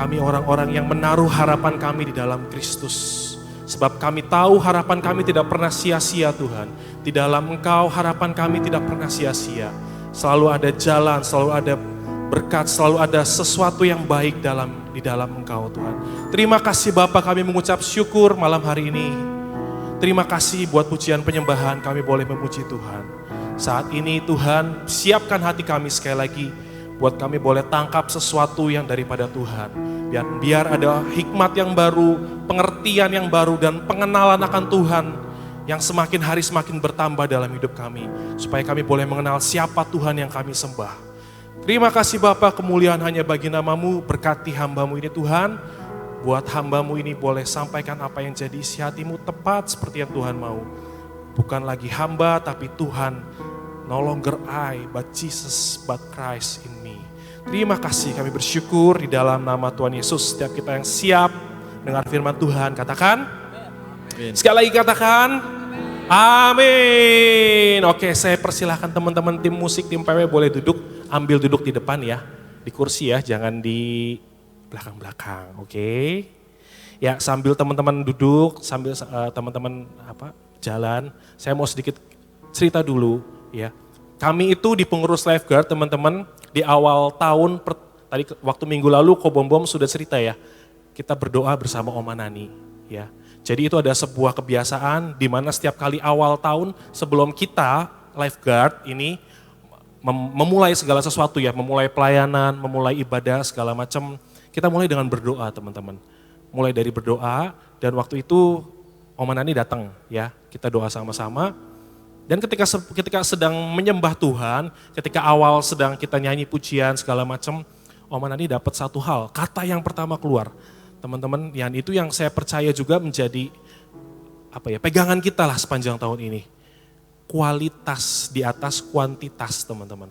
Kami orang-orang yang menaruh harapan kami di dalam Kristus. Sebab kami tahu harapan kami tidak pernah sia-sia Tuhan. Di dalam Engkau harapan kami tidak pernah sia-sia. Selalu ada jalan, selalu ada berkat, selalu ada sesuatu yang baik di dalam Engkau Tuhan. Terima kasih Bapa, kami mengucap syukur malam hari ini. Terima kasih buat pujian penyembahan kami boleh memuji Tuhan. Saat ini Tuhan siapkan hati kami sekali lagi. Buat kami boleh tangkap sesuatu yang daripada Tuhan. Biar ada hikmat yang baru, pengertian yang baru, dan pengenalan akan Tuhan yang semakin hari semakin bertambah dalam hidup kami. Supaya kami boleh mengenal siapa Tuhan yang kami sembah. Terima kasih Bapa, kemuliaan hanya bagi nama-Mu, berkati hamba-Mu ini Tuhan. Buat hamba-Mu ini boleh sampaikan apa yang jadi isi hati-Mu tepat seperti yang Tuhan mau. Bukan lagi hamba tapi Tuhan. No longer I, but Jesus, but Christ in me. Terima kasih, kami bersyukur di dalam nama Tuhan Yesus. Setiap kita yang siap dengar firman Tuhan, katakan. Amin. Sekali lagi katakan. Amin. Oke, saya persilahkan teman-teman tim musik, tim PW boleh duduk. Ambil duduk di depan ya. Di kursi ya, jangan di belakang-belakang. Oke. Ya, sambil teman-teman duduk, sambil teman-teman jalan. Saya mau sedikit cerita dulu ya. Kami itu di pengurus lifeguard teman-teman di awal tahun, tadi waktu minggu lalu Ko Bom Bom sudah cerita ya. Kita berdoa bersama Oma Nani ya. Jadi itu ada sebuah kebiasaan di mana setiap kali awal tahun sebelum kita lifeguard ini memulai segala sesuatu ya, memulai pelayanan, memulai ibadah segala macam, kita mulai dengan berdoa teman-teman. Mulai dari berdoa dan waktu itu Oma Nani datang ya, kita doa sama-sama. Dan ketika sedang menyembah Tuhan, ketika awal sedang kita nyanyi pujian segala macam, Oma Nani dapat satu hal, kata yang pertama keluar. Teman-teman, yang itu yang saya percaya juga menjadi pegangan kita lah sepanjang tahun ini. Kualitas di atas kuantitas teman-teman.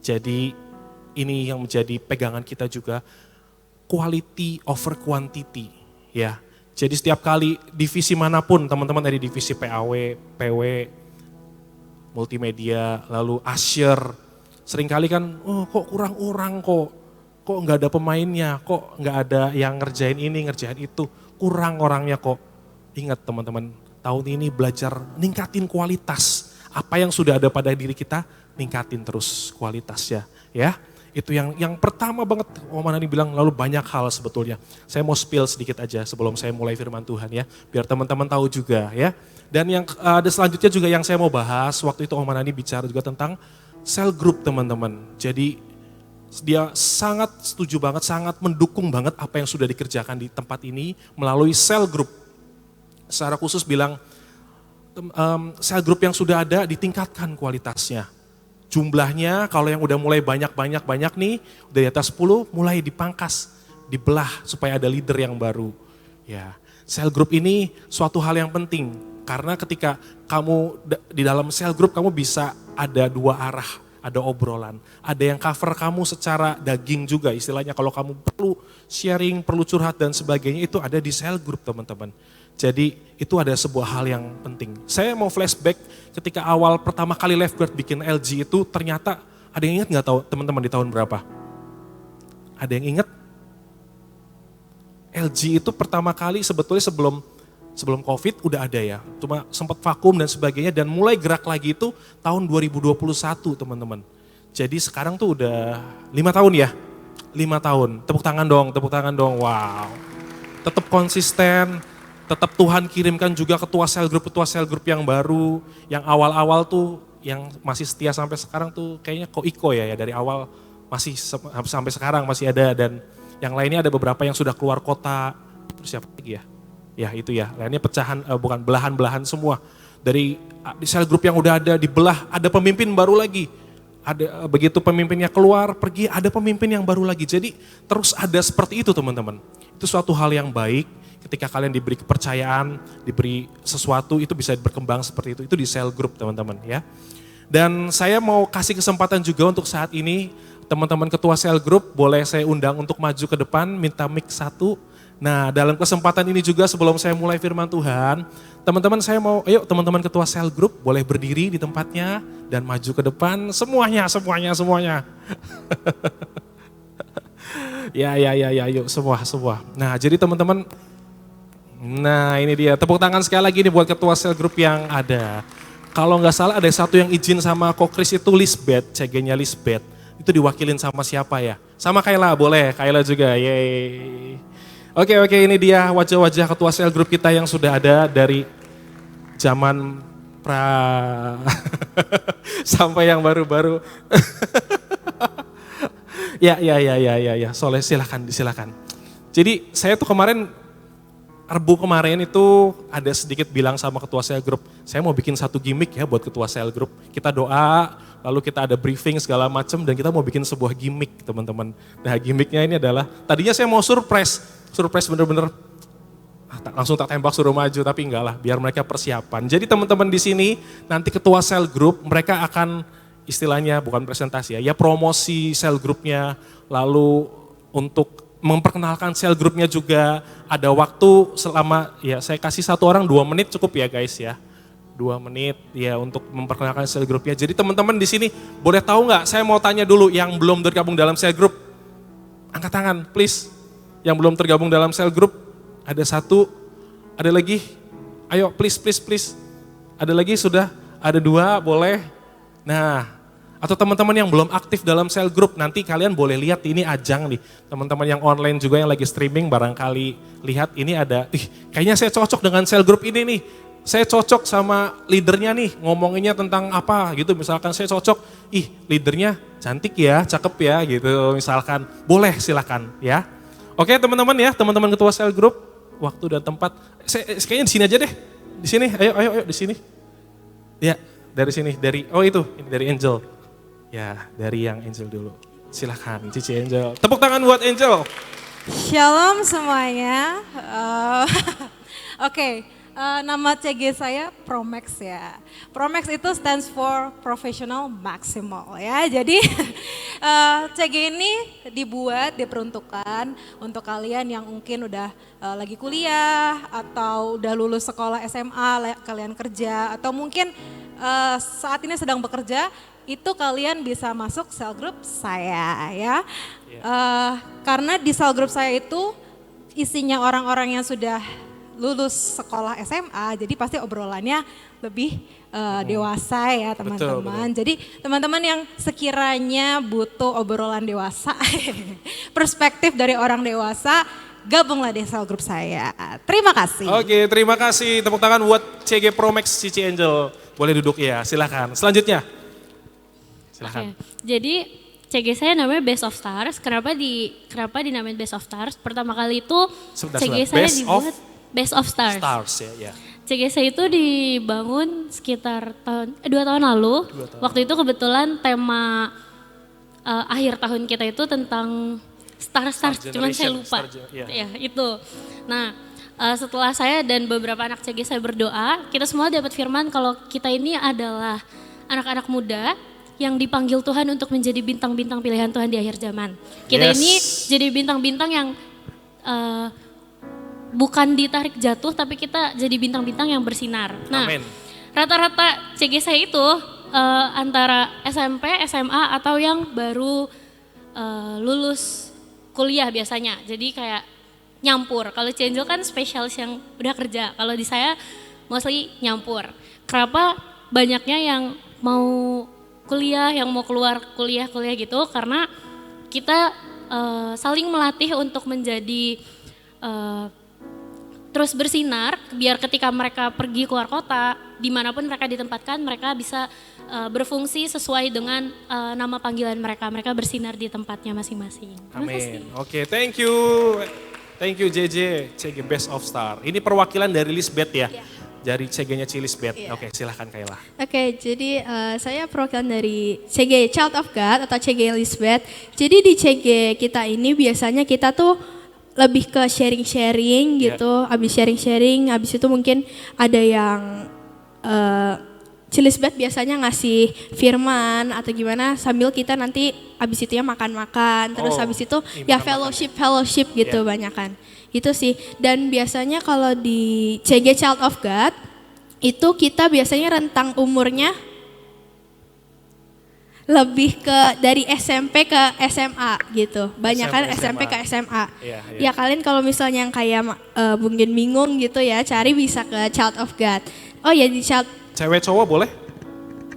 Jadi ini yang menjadi pegangan kita juga, quality over quantity ya. Jadi setiap kali divisi manapun, teman-teman dari divisi PAW, PW, multimedia, lalu Usher, seringkali kan, kok kurang orang kok nggak ada pemainnya, kok nggak ada yang ngerjain ini, ngerjain itu, kurang orangnya kok. Ingat teman-teman, tahun ini belajar ningkatin kualitas, apa yang sudah ada pada diri kita, ningkatin terus kualitasnya ya. Itu yang pertama banget Oma Nani bilang, lalu banyak hal sebetulnya. Saya mau spill sedikit aja sebelum saya mulai firman Tuhan ya, biar teman-teman tahu juga ya. Dan yang ada selanjutnya juga yang saya mau bahas, waktu itu Oma Nani bicara juga tentang cell group teman-teman. Jadi dia sangat setuju banget, sangat mendukung banget apa yang sudah dikerjakan di tempat ini melalui cell group. Secara khusus bilang, cell group yang sudah ada ditingkatkan kualitasnya. Jumlahnya kalau yang udah mulai banyak nih, udah di atas 10 mulai dipangkas, dibelah supaya ada leader yang baru. Ya, cell group ini suatu hal yang penting karena ketika kamu di dalam cell group kamu bisa ada dua arah, ada obrolan. Ada yang cover kamu secara daging juga istilahnya kalau kamu perlu sharing, perlu curhat dan sebagainya itu ada di cell group teman-teman. Jadi itu ada sebuah hal yang penting. Saya mau flashback ketika awal pertama kali lifeguard bikin LG itu ternyata ada yang ingat nggak tahu teman-teman di tahun berapa? Ada yang ingat? LG itu pertama kali sebetulnya sebelum COVID udah ada ya. Cuma sempat vakum dan sebagainya dan mulai gerak lagi itu tahun 2021 teman-teman. Jadi sekarang tuh udah 5 tahun ya. 5 tahun. Tepuk tangan dong. Wow. Tetap konsisten. Tetap Tuhan kirimkan juga ketua cell group yang baru, yang awal-awal tuh, yang masih setia sampai sekarang tuh kayaknya Ko Iko ya dari awal masih sampai sekarang masih ada dan yang lainnya ada beberapa yang sudah keluar kota, terus siapa lagi ya? Ya itu ya, lainnya pecahan, bukan belahan-belahan semua. Dari di cell group yang udah ada dibelah, ada pemimpin baru lagi. Ada begitu pemimpinnya keluar, pergi, ada pemimpin yang baru lagi. Jadi terus ada seperti itu teman-teman. Itu suatu hal yang baik. Ketika kalian diberi kepercayaan, diberi sesuatu, itu bisa berkembang seperti itu. Itu di cell group teman-teman ya. Dan saya mau kasih kesempatan juga untuk saat ini, teman-teman ketua cell group boleh saya undang untuk maju ke depan, minta mic 1. Nah dalam kesempatan ini juga sebelum saya mulai firman Tuhan, teman-teman saya mau, ayo teman-teman ketua cell group boleh berdiri di tempatnya dan maju ke depan, semuanya. Ya, yuk semua. Nah, jadi teman-teman, nah ini dia, tepuk tangan sekali lagi nih buat ketua sel grup yang ada. Kalau nggak salah ada satu yang izin sama Kok Kris itu Lisbeth, CG-nya Lisbeth. Itu diwakilin sama siapa ya? Sama Kayla, boleh, Kayla juga, yeay. Oke, ini dia wajah-wajah ketua sel grup kita yang sudah ada dari zaman sampai yang baru-baru. Ya, Soleh silakan. Jadi saya tuh kemarin, Rebu kemarin itu ada sedikit bilang sama ketua sel grup, saya mau bikin satu gimmick ya buat ketua sel grup. Kita doa, lalu kita ada briefing segala macam dan kita mau bikin sebuah gimmick teman-teman. Nah gimmicknya ini adalah, tadinya saya mau surprise bener-bener langsung tak tembak suruh maju, tapi enggak lah, biar mereka persiapan. Jadi teman-teman di sini nanti ketua sel grup mereka akan istilahnya bukan presentasi ya promosi sel grupnya, lalu untuk memperkenalkan sel grupnya juga ada waktu selama, ya saya kasih satu orang 2 menit cukup ya guys ya. 2 menit ya untuk memperkenalkan sel grupnya. Jadi teman-teman di sini boleh tahu nggak, saya mau tanya dulu yang belum tergabung dalam sel grup. Angkat tangan please. Yang belum tergabung dalam sel grup, ada 1, ada lagi. Ayo please. Ada lagi sudah, ada 2 boleh. Nah, atau teman-teman yang belum aktif dalam sel grup, nanti kalian boleh lihat ini ajang nih. Teman-teman yang online juga yang lagi streaming barangkali lihat ini ada, kayaknya saya cocok dengan sel grup ini nih. Saya cocok sama leadernya nih, ngomonginnya tentang apa gitu. Misalkan saya cocok, leadernya cantik ya, cakep ya gitu misalkan. Boleh silakan ya. Oke teman-teman ya, teman-teman ketua sel grup, waktu dan tempat. Kayaknya di sini aja deh. Di sini, ayo di sini. Ya, dari sini, ini dari Angel. Ya, dari yang Angel dulu. Silahkan, Cici Angel. Tepuk tangan buat Angel. Shalom semuanya. Oke, nama CG saya Promax ya. Promax itu stands for Professional Maximal ya. Jadi CG ini diperuntukkan untuk kalian yang mungkin udah lagi kuliah atau udah lulus sekolah SMA, kalian kerja atau mungkin saat ini sedang bekerja. Itu kalian bisa masuk sel grup saya ya. Karena di sel grup saya itu isinya orang-orang yang sudah lulus sekolah SMA, jadi pasti obrolannya lebih dewasa ya teman-teman. Betul. Jadi teman-teman yang sekiranya butuh obrolan dewasa, perspektif dari orang dewasa, gabunglah di sel grup saya. Terima kasih. Oke, terima kasih. Tepuk tangan buat CG Promax Cici Angel. Boleh duduk ya, silakan. Selanjutnya. Silahkan. Jadi CG saya namanya Best of Stars. Kenapa dinamain Best of Stars? Pertama kali itu CG saya dibuat Best of Stars. Ya. CG saya itu dibangun sekitar 2 tahun lalu. Waktu itu kebetulan tema akhir tahun kita itu tentang Star, cuman saya lupa. Ya, itu. Nah, setelah saya dan beberapa anak CG saya berdoa, kita semua dapat firman kalau kita ini adalah anak-anak muda yang dipanggil Tuhan untuk menjadi bintang-bintang pilihan Tuhan di akhir zaman. Kita ini jadi bintang-bintang yang bukan ditarik jatuh, tapi kita jadi bintang-bintang yang bersinar. Nah, rata-rata CG saya itu antara SMP, SMA atau yang baru lulus kuliah biasanya. Jadi kayak nyampur. Kalau Angel kan spesialis yang udah kerja. Kalau di saya mostly nyampur. Kenapa banyaknya yang mau kuliah, yang mau keluar kuliah gitu, karena kita saling melatih untuk menjadi terus bersinar, biar ketika mereka pergi keluar kota, dimanapun mereka ditempatkan, mereka bisa berfungsi sesuai dengan nama panggilan mereka bersinar di tempatnya masing-masing. Amin. Oke, thank you JJ, CG Best of Star. Ini perwakilan dari Lisbeth ya? Dari CG-nya Cilisbeth. Oke, silahkan Kayla. Oke, jadi saya perwakilan dari CG Child of God atau CG Lisbeth. Jadi di CG kita ini biasanya kita tuh lebih ke sharing-sharing gitu. Abis sharing-sharing, abis itu mungkin ada yang Cilisbeth biasanya ngasih firman atau gimana sambil kita nanti abis itu ya makan-makan. Terus abis itu ya fellowship gitu banyakan. Itu sih, dan biasanya kalau di CG Child of God, itu kita biasanya rentang umurnya lebih ke dari SMP ke SMA gitu. Banyakan SMP ke SMA. Iya, iya. Ya kalian kalau misalnya yang kayak mungkin bingung gitu ya, cari bisa ke Child of God. Oh ya di Child Cewek cowok boleh?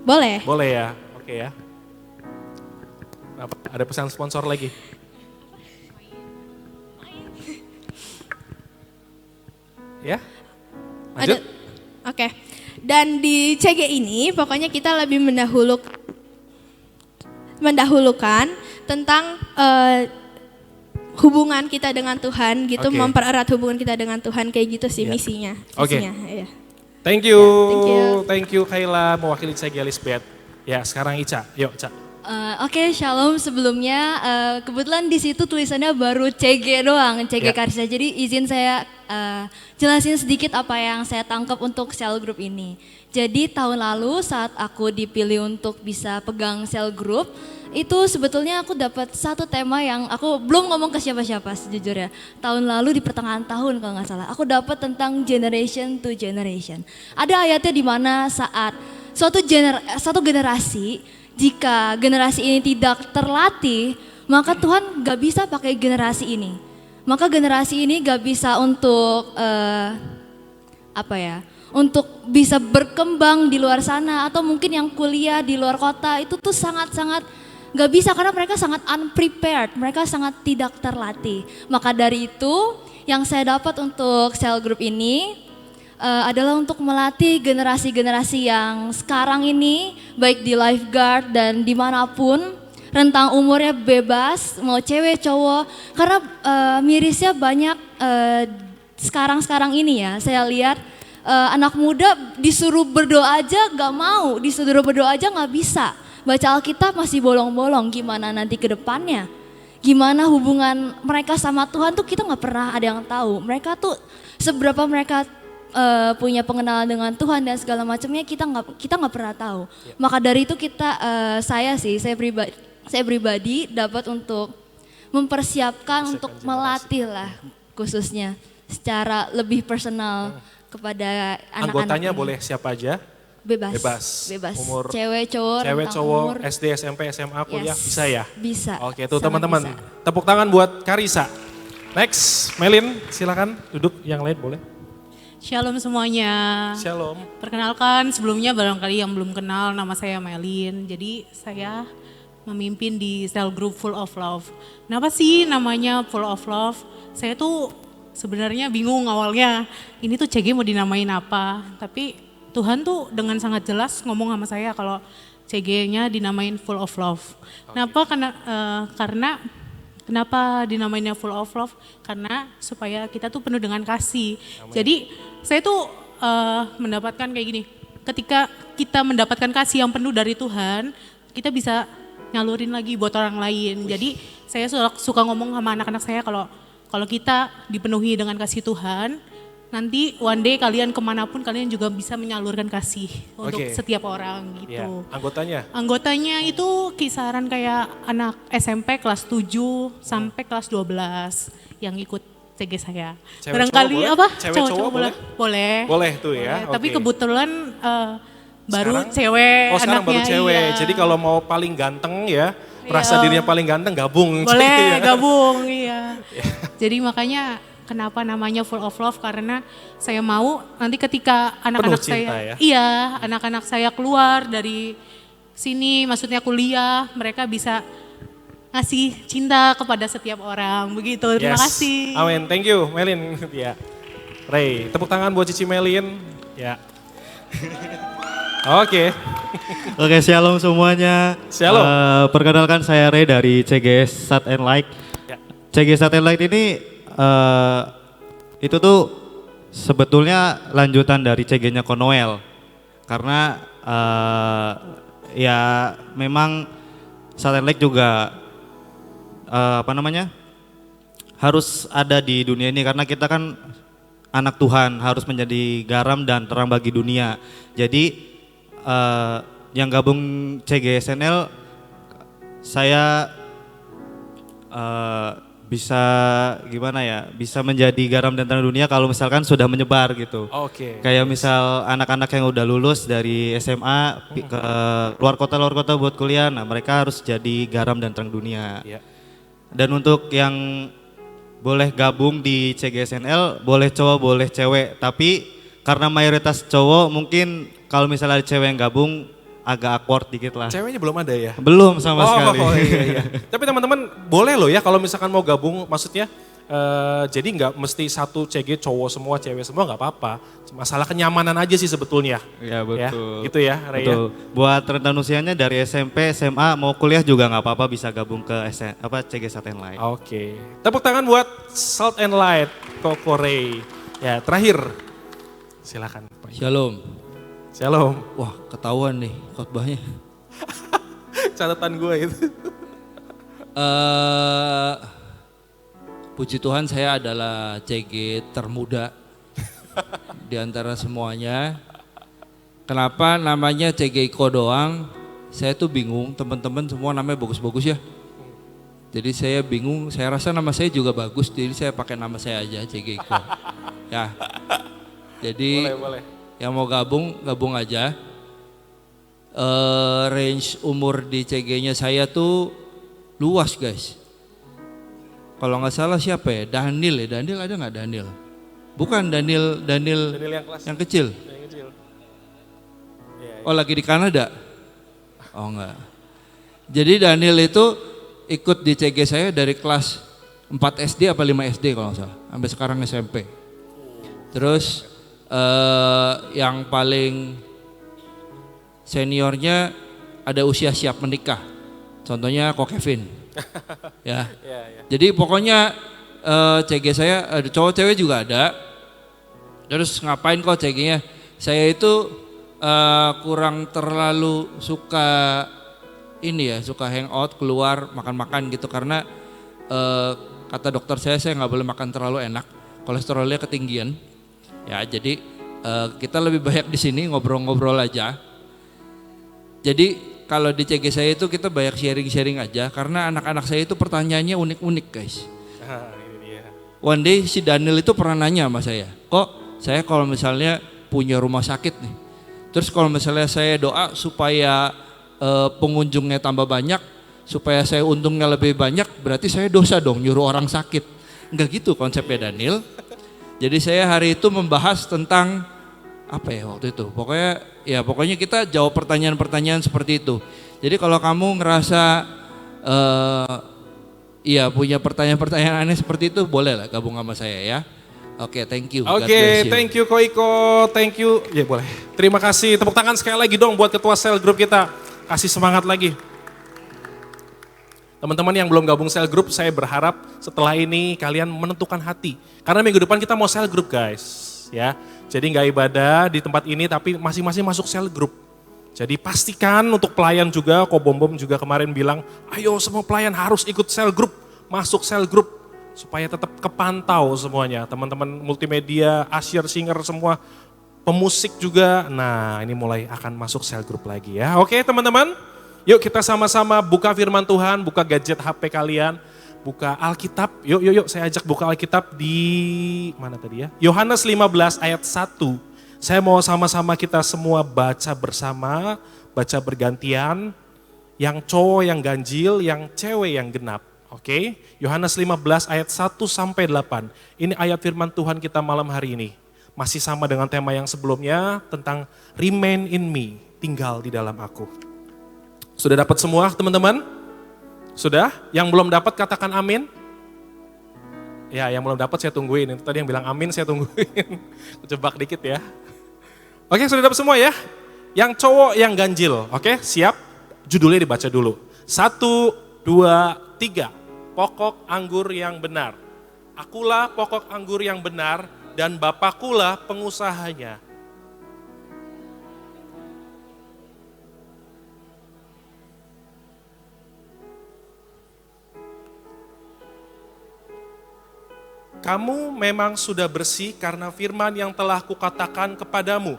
boleh. Boleh ya, oke ya. Ada pesan sponsor lagi? Ya, lanjut. Oke. Dan di CG ini pokoknya kita lebih mendahulukan tentang hubungan kita dengan Tuhan gitu, Oke. mempererat hubungan kita dengan Tuhan kayak gitu sih Ya. misinya. Oke. Misinya, iya. Thank you, Ya, thank you Kayla mewakili CG Lisbeth. Ya sekarang Ica, yuk Ica. Oke, shalom. Sebelumnya kebetulan di situ tulisannya baru CG doang, CG Ya. Karisya. Jadi izin saya jelasin sedikit apa yang saya tangkap untuk sel group ini. Jadi tahun lalu saat aku dipilih untuk bisa pegang sel group, itu sebetulnya aku dapat satu tema yang aku belum ngomong ke siapa-siapa sejujurnya. Tahun lalu di pertengahan tahun kalau nggak salah, aku dapat tentang generation to generation. Ada ayatnya di mana saat satu generasi, jika generasi ini tidak terlatih, maka Tuhan gak bisa pakai generasi ini. Maka generasi ini gak bisa untuk untuk bisa berkembang di luar sana, atau mungkin yang kuliah di luar kota itu tuh sangat-sangat gak bisa karena mereka sangat unprepared, mereka sangat tidak terlatih. Maka dari itu yang saya dapat untuk cell group ini adalah untuk melatih generasi-generasi yang sekarang ini baik di lifeguard dan dimanapun, rentang umurnya bebas, mau cewek cowok, karena mirisnya banyak sekarang ini ya, saya lihat anak muda disuruh berdoa aja gak mau, disuruh berdoa aja gak bisa, baca Alkitab masih bolong-bolong, gimana nanti ke depannya. Gimana hubungan mereka sama Tuhan tuh kita gak pernah ada yang tahu, mereka tuh seberapa mereka punya pengenalan dengan Tuhan dan segala macamnya kita nggak pernah tahu. Maka dari itu saya pribadi dapat untuk mempersiapkan untuk melatih lah khususnya secara lebih personal kepada anak-anak. Anggotanya ini. boleh siapa aja? Bebas. Umur Cewek, cowok, cewek, rentang cowok, umur. SD, SMP, SMA, kuliah, Yes, bisa ya? Bisa. Oke, tuh sangat teman-teman. bisa. Tepuk tangan buat Karisa. Next, Melin, silakan duduk yang lain boleh. Shalom semuanya. Shalom. Perkenalkan sebelumnya barangkali yang belum kenal, nama saya Melin. Jadi saya memimpin di cell group Full of Love. Kenapa sih namanya Full of Love? Saya tuh sebenarnya bingung awalnya. Ini tuh CG mau dinamain apa? Tapi Tuhan tuh dengan sangat jelas ngomong sama saya kalau CG-nya dinamain Full of Love. Kenapa? Kenapa dinamainnya Full of Love? Karena supaya kita tuh penuh dengan kasih. Amin. Jadi saya tuh mendapatkan kayak gini, ketika kita mendapatkan kasih yang penuh dari Tuhan, kita bisa nyalurin lagi buat orang lain. Jadi saya suka ngomong sama anak-anak saya kalau kita dipenuhi dengan kasih Tuhan, nanti one day kalian kemanapun kalian juga bisa menyalurkan kasih untuk setiap orang gitu. Ya. Anggotanya? Anggotanya itu kisaran kayak anak SMP kelas 7 sampai kelas 12 yang ikut CG saya. Cewek, Barangkali cowok apa? boleh? Cewek, cowok boleh? Boleh. Boleh tuh ya. Boleh. Tapi oke. kebetulan baru Sekarang? cewek Oh sekarang baru anaknya, cewek, iya. jadi kalau mau paling ganteng ya, merasa dirinya paling ganteng gabung. Boleh Jadi ya. gabung, iya. Jadi makanya kenapa namanya Full of Love, karena saya mau nanti ketika anak-anak Penuh cinta saya, ya? iya, anak-anak saya keluar dari sini, maksudnya kuliah, mereka bisa ngasih cinta kepada setiap orang, begitu. Terima Yes. kasih. Amin, thank you Melin. Ya. Ray, tepuk tangan buat Cici Melin. Ya. Oke. Oke, shalom semuanya. Shalom. Perkenalkan saya Ray dari CGS Sat and Light. Ya. CGS Sat and Light ini itu tuh sebetulnya lanjutan dari CG-nya Konoel. Karena ya memang Sat and Light juga harus ada di dunia ini karena kita kan anak Tuhan, harus menjadi garam dan terang bagi dunia. Jadi yang gabung CGSNL saya bisa gimana ya, bisa menjadi garam dan terang dunia kalau misalkan sudah menyebar gitu. Oke. Kayak misal anak-anak yang udah lulus dari SMA ke luar kota buat kuliah, nah mereka harus jadi garam dan terang dunia. Iya. Dan untuk yang boleh gabung di CGSNL, boleh cowok boleh cewek, tapi karena mayoritas cowok mungkin kalau misalnya ada cewek yang gabung agak awkward dikit lah. Ceweknya belum ada ya? Belum sama sekali. Oh iya, iya. Tapi teman-teman boleh loh ya kalau misalkan mau gabung, maksudnya jadi nggak mesti satu CG cowok semua, cewek semua nggak apa-apa. Masalah kenyamanan aja sih sebetulnya. Ya betul. Ya, gitu ya Ray. Betul. Buat rentan usianya dari SMP, SMA mau kuliah juga nggak apa-apa, bisa gabung ke CG Salt and Light. Oke. Tepuk tangan buat Salt and Light, Koko Ray. Ya terakhir, silakan Pak. Shalom. Shalom. Wah, ketahuan nih khotbahnya. Catatan gue itu. Puji Tuhan saya adalah CG termuda di antara semuanya. Kenapa namanya CG Iko doang? Saya tuh bingung, teman-teman semua namanya bagus-bagus ya. Jadi saya bingung, saya rasa nama saya juga bagus, jadi saya pakai nama saya aja CG Iko. Ya. Jadi Boleh. yang mau gabung aja. Range umur di CG-nya saya tuh luas guys. Kalau nggak salah siapa ya? Daniel ya? Daniel ada nggak Daniel? Bukan Daniel yang kelas. yang kecil. Yang kecil. Oh lagi di Kanada? Oh enggak. Jadi Daniel itu ikut di CG saya dari kelas 4 SD apa 5 SD kalau nggak salah. Sampai sekarang SMP. Terus yang paling seniornya ada usia siap menikah. Contohnya Ko Kevin. Ya. Jadi pokoknya CG saya ada cowok cewek juga ada. Terus ngapain kok CG-nya? Saya itu kurang terlalu suka ini ya, suka hangout, keluar, makan-makan gitu karena kata dokter saya nggak boleh makan terlalu enak, kolesterolnya ketinggian. Ya, jadi kita lebih banyak di sini ngobrol-ngobrol aja. Jadi kalau di CG saya itu kita banyak sharing-sharing aja karena anak-anak saya itu pertanyaannya unik-unik guys. Ini dia. One day si Daniel itu pernah nanya sama saya, kok saya kalau misalnya punya rumah sakit nih, terus kalau misalnya saya doa supaya pengunjungnya tambah banyak, supaya saya untungnya lebih banyak, berarti saya dosa dong nyuruh orang sakit. Enggak gitu konsepnya Daniel. Jadi saya hari itu membahas tentang apa ya waktu itu, pokoknya kita jawab pertanyaan-pertanyaan seperti itu. Jadi kalau kamu ngerasa punya pertanyaan-pertanyaan aneh seperti itu, boleh lah gabung sama saya ya. Oke, thank you. Oke, thank you Ko Iko, thank you. Ya boleh. Terima kasih, tepuk tangan sekali lagi dong buat ketua sel grup kita. Kasih semangat lagi. Teman-teman yang belum gabung sel group, saya berharap setelah ini kalian menentukan hati. Karena minggu depan kita mau sel group guys, ya. Jadi nggak ibadah di tempat ini, tapi masing-masing masuk sel group. Jadi pastikan untuk pelayan juga, Ko Bom juga kemarin bilang, ayo semua pelayan harus ikut sel group, masuk sel group. Supaya tetap kepantau semuanya, teman-teman multimedia, asyir, singer semua, pemusik juga. Nah ini mulai akan masuk sel group lagi ya. Oke teman-teman. Yuk kita sama-sama buka firman Tuhan, buka gadget HP kalian, buka Alkitab. Yuk saya ajak buka Alkitab di mana tadi ya? Yohanes 15 ayat 1. Saya mau sama-sama kita semua baca bersama, baca bergantian. Yang cowok yang ganjil, yang cewek yang genap. Oke? Yohanes 15 ayat 1 sampai 8. Ini ayat firman Tuhan kita malam hari ini. Masih sama dengan tema yang sebelumnya tentang remain in me, tinggal di dalam aku. Sudah dapat semua teman-teman? Sudah? Yang belum dapat katakan amin. Ya yang belum dapat saya tungguin. Itu tadi yang bilang amin saya tungguin. Kejebak dikit ya. Oke sudah dapat semua ya? Yang cowok yang ganjil. Oke siap? Judulnya dibaca dulu. 1, 2, 3. Pokok anggur yang benar. Akulah pokok anggur yang benar dan Bapakulah pengusahanya. Kamu memang sudah bersih karena firman yang telah kukatakan kepadamu.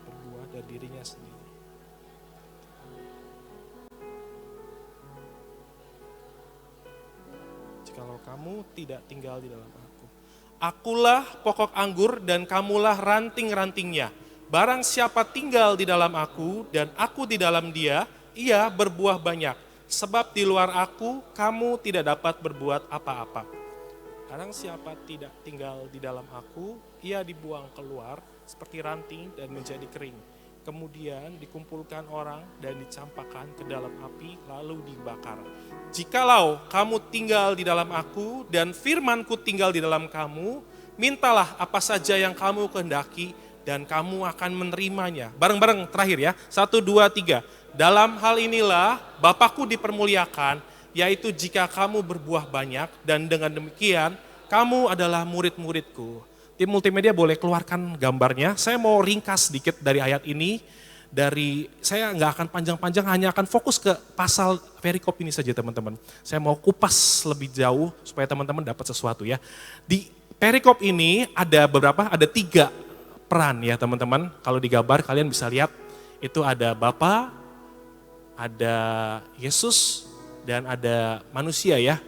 Berbuah dari dirinya sendiri. kamu tidak tinggal di dalam aku. Akulah pokok anggur dan kamulah ranting-rantingnya. Barang siapa tinggal di dalam aku dan aku di dalam dia, ia berbuah banyak. Sebab di luar aku, kamu tidak dapat berbuat apa-apa. Barang siapa tidak tinggal di dalam aku, ia dibuang keluar seperti ranting dan menjadi kering. Kemudian dikumpulkan orang dan dicampakkan ke dalam api lalu dibakar. Jikalau kamu tinggal di dalam aku dan firmanku tinggal di dalam kamu, mintalah apa saja yang kamu kehendaki dan kamu akan menerimanya. Bareng-bareng terakhir ya, 1, 2, 3. Dalam hal inilah Bapakku dipermuliakan, yaitu jika kamu berbuah banyak dan dengan demikian kamu adalah murid-muridku. Tim multimedia boleh keluarkan gambarnya. Saya mau ringkas sedikit dari ayat ini. Saya nggak akan panjang-panjang, hanya akan fokus ke pasal perikop ini saja teman-teman. Saya mau kupas lebih jauh supaya teman-teman dapat sesuatu ya. Di perikop ini ada 3 peran ya teman-teman. Kalau di gambar kalian bisa lihat itu ada Bapa, ada Yesus, dan ada manusia ya,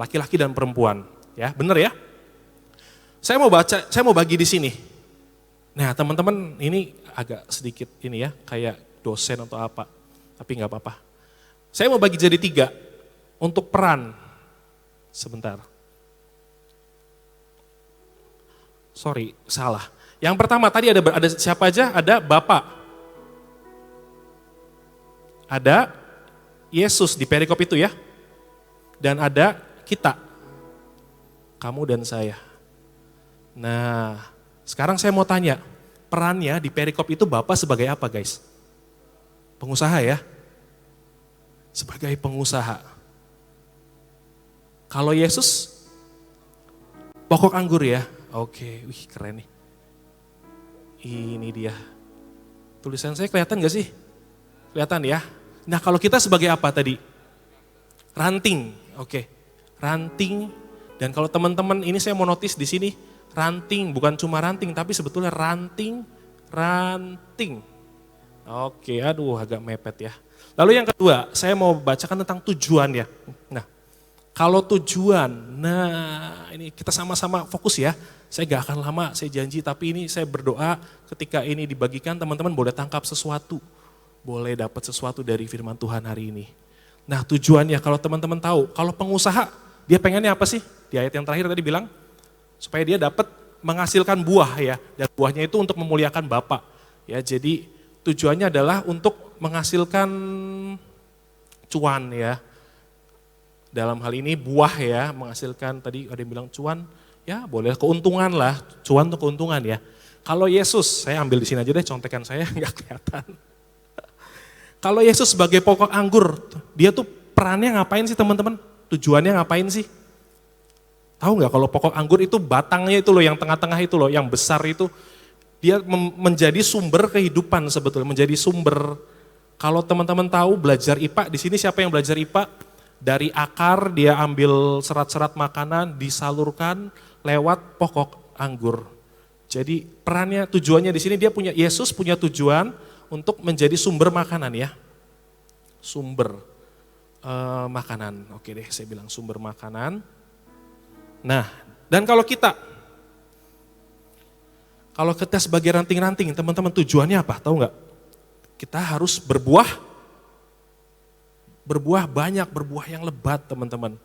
laki-laki dan perempuan. Ya, benar ya? Saya mau bagi di sini. Nah, teman-teman ini agak sedikit ini ya, kayak dosen atau apa, tapi nggak apa-apa. Saya mau bagi jadi 3 untuk peran. Sebentar. Sorry, salah. Yang pertama tadi ada siapa aja? Ada Bapak. Ada Yesus di perikop itu ya. Dan ada kita. Kamu dan saya. Nah, sekarang saya mau tanya, perannya di perikop itu Bapak sebagai apa guys? Pengusaha ya? Sebagai pengusaha. Kalau Yesus, pokok anggur ya? Oke, wih keren nih. Ini dia. Tulisan saya kelihatan gak sih? Kelihatan ya? Nah kalau kita sebagai apa tadi? Ranting, oke. Ranting, dan kalau teman-teman ini saya mau notice di sini, ranting, bukan cuma ranting, tapi sebetulnya ranting. Oke, aduh agak mepet ya. Lalu yang kedua, saya mau bacakan tentang tujuan ya. Nah, kalau tujuan, nah ini kita sama-sama fokus ya. Saya gak akan lama, saya janji, tapi ini saya berdoa ketika ini dibagikan, teman-teman boleh tangkap sesuatu. Boleh dapat sesuatu dari firman Tuhan hari ini. Nah tujuannya kalau teman-teman tahu, kalau pengusaha, dia pengennya apa sih? Di ayat yang terakhir tadi bilang, supaya dia dapat menghasilkan buah ya, dan buahnya itu untuk memuliakan Bapa. Ya, jadi tujuannya adalah untuk menghasilkan cuan ya. Dalam hal ini buah ya, menghasilkan tadi ada yang bilang cuan, ya boleh keuntungan lah, cuan untuk keuntungan ya. Kalau Yesus, saya ambil di sini aja deh contekan saya, nggak kelihatan. Kalau Yesus sebagai pokok anggur, dia tuh perannya ngapain sih teman-teman? Tujuannya ngapain sih? Tahu nggak kalau pokok anggur itu batangnya itu loh, yang tengah-tengah itu loh, yang besar itu, dia menjadi sumber kehidupan sebetulnya, menjadi sumber. Kalau teman-teman tahu belajar IPA, di sini siapa yang belajar IPA? Dari akar dia ambil serat-serat makanan, disalurkan lewat pokok anggur. Jadi perannya, tujuannya di sini dia punya, Yesus punya tujuan untuk menjadi sumber makanan ya. Sumber makanan, oke deh saya bilang sumber makanan. Nah, dan kalau kita sebagai ranting-ranting, teman-teman tujuannya apa? Tahu nggak? Kita harus berbuah banyak, berbuah yang lebat teman-teman.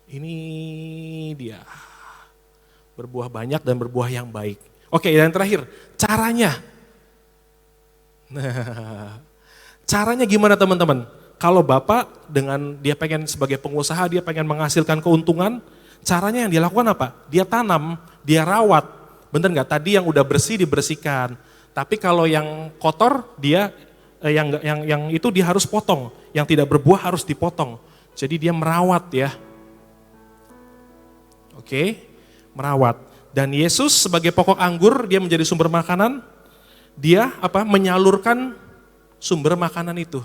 Ini dia, berbuah banyak dan berbuah yang baik. Oke, yang terakhir, caranya. Nah, caranya gimana teman-teman? Kalau Bapak dengan dia pengen sebagai pengusaha, dia pengen menghasilkan keuntungan, caranya yang dia lakukan apa? Dia tanam, dia rawat. Bener nggak? Tadi yang udah bersih dibersihkan. Tapi kalau yang kotor dia yang itu dia harus potong. Yang tidak berbuah harus dipotong. Jadi dia merawat ya. Oke, merawat. Dan Yesus sebagai pokok anggur, dia menjadi sumber makanan. Dia menyalurkan sumber makanan itu.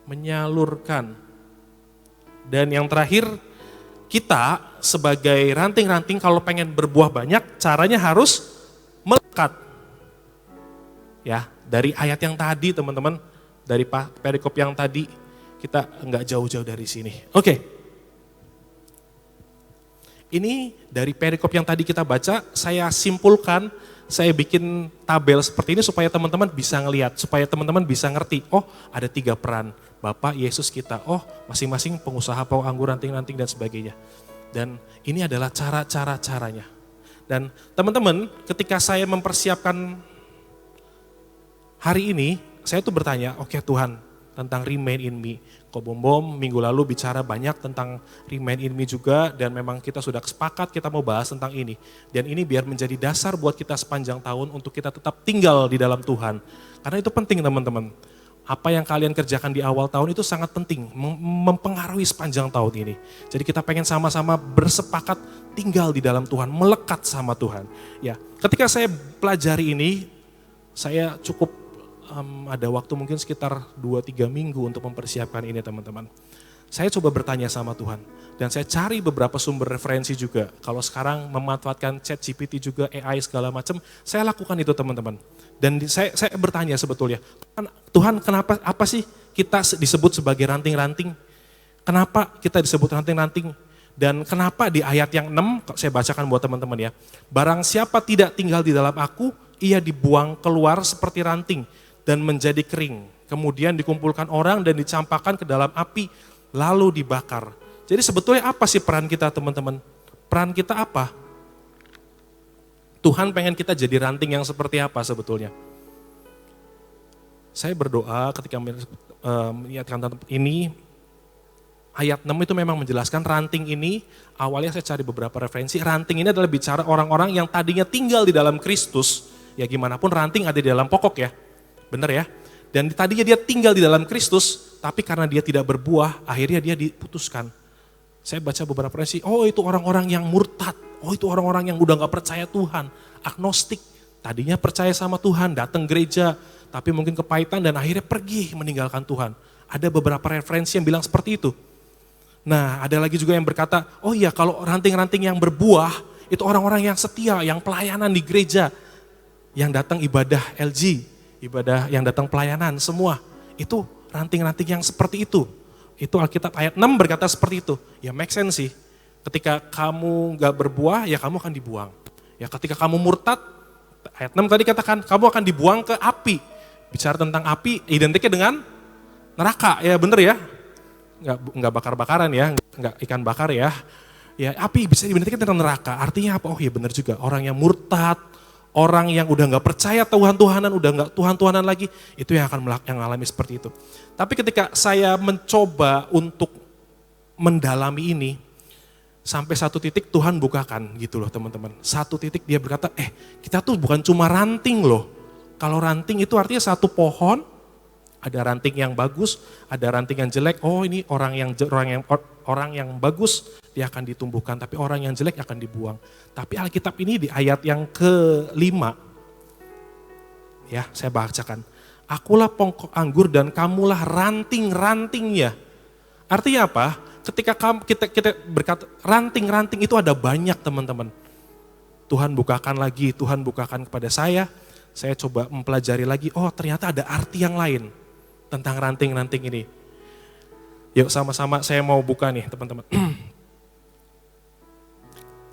Menyalurkan. Dan yang terakhir, kita sebagai ranting-ranting kalau pengen berbuah banyak, caranya harus melekat. Ya, dari ayat yang tadi teman-teman, dari perikop yang tadi, kita nggak jauh-jauh dari sini. Oke. Ini dari perikop yang tadi kita baca, saya simpulkan, saya bikin tabel seperti ini supaya teman-teman bisa ngelihat, supaya teman-teman bisa ngerti, oh ada 3 peran, Bapak, Yesus kita, oh masing-masing pengusaha pawang anggur, ranting-ranting dan sebagainya. Dan ini adalah caranya. Dan teman-teman, ketika saya mempersiapkan hari ini, saya tuh bertanya, oke Tuhan, tentang remain in me. Kok Bom minggu lalu bicara banyak tentang remain in me juga, dan memang kita sudah sepakat kita mau bahas tentang ini. Dan ini biar menjadi dasar buat kita sepanjang tahun untuk kita tetap tinggal di dalam Tuhan. Karena itu penting teman-teman. Apa yang kalian kerjakan di awal tahun itu sangat penting, mempengaruhi sepanjang tahun ini. Jadi kita pengen sama-sama bersepakat tinggal di dalam Tuhan, melekat sama Tuhan. Ya, ketika saya pelajari ini, saya cukup ada waktu mungkin sekitar 2-3 minggu untuk mempersiapkan ini teman-teman. Saya coba bertanya sama Tuhan, dan saya cari beberapa sumber referensi juga. Kalau sekarang memanfaatkan ChatGPT juga, AI segala macam, saya lakukan itu teman-teman. Dan saya bertanya sebetulnya, Tuhan kenapa, apa sih kita disebut sebagai ranting-ranting? Kenapa kita disebut ranting-ranting? Dan kenapa di ayat yang 6, saya bacakan buat teman-teman ya. Barang siapa tidak tinggal di dalam aku, ia dibuang keluar seperti ranting dan menjadi kering. Kemudian dikumpulkan orang dan dicampakkan ke dalam api, lalu dibakar. Jadi sebetulnya apa sih peran kita teman-teman? Peran kita apa? Tuhan pengen kita jadi ranting yang seperti apa sebetulnya? Saya berdoa ketika melihatkan ini, ayat 6 itu memang menjelaskan ranting ini, awalnya saya cari beberapa referensi, ranting ini adalah bicara orang-orang yang tadinya tinggal di dalam Kristus, ya gimana pun ranting ada di dalam pokok ya, benar ya? Dan tadinya dia tinggal di dalam Kristus, tapi karena dia tidak berbuah, akhirnya dia diputuskan. Saya baca beberapa referensi, oh itu orang-orang yang murtad, oh itu orang-orang yang udah gak percaya Tuhan, agnostik, tadinya percaya sama Tuhan, datang gereja, tapi mungkin kepahitan dan akhirnya pergi meninggalkan Tuhan. Ada beberapa referensi yang bilang seperti itu. Nah ada lagi juga yang berkata, oh iya kalau ranting-ranting yang berbuah, itu orang-orang yang setia, yang pelayanan di gereja, yang datang ibadah LG, ibadah yang datang pelayanan semua, itu ranting-ranting yang seperti itu. Itu Alkitab ayat 6 berkata seperti itu. Ya make sense sih. Ketika kamu gak berbuah, ya kamu akan dibuang. Ya ketika kamu murtad, ayat 6 tadi katakan, kamu akan dibuang ke api. Bicara tentang api, identiknya dengan neraka, ya bener ya. Nggak bakar-bakaran ya, nggak ikan bakar ya. Ya api bisa identikkan dengan neraka, artinya apa? Oh ya bener juga, orang yang murtad, orang yang udah nggak percaya Tuhan-Tuhanan, udah nggak Tuhan-Tuhanan lagi, itu yang akan mengalami seperti itu. Tapi ketika saya mencoba untuk mendalami ini, sampai satu titik Tuhan bukakan gitu loh teman-teman. Satu titik dia berkata, kita tuh bukan cuma ranting loh. Kalau ranting itu artinya satu pohon, ada ranting yang bagus, ada ranting yang jelek. Oh ini orang yang bagus dia akan ditumbuhkan, tapi orang yang jelek akan dibuang. Tapi Alkitab ini di ayat yang ke-5, ya saya bacakan. Akulah pokok anggur dan kamulah ranting-rantingnya. Artinya apa? Ketika kita berkata ranting-ranting itu ada banyak teman-teman. Tuhan bukakan lagi, Tuhan bukakan kepada saya coba mempelajari lagi, oh ternyata ada arti yang lain tentang ranting-ranting ini. Yuk sama-sama saya mau buka nih teman-teman.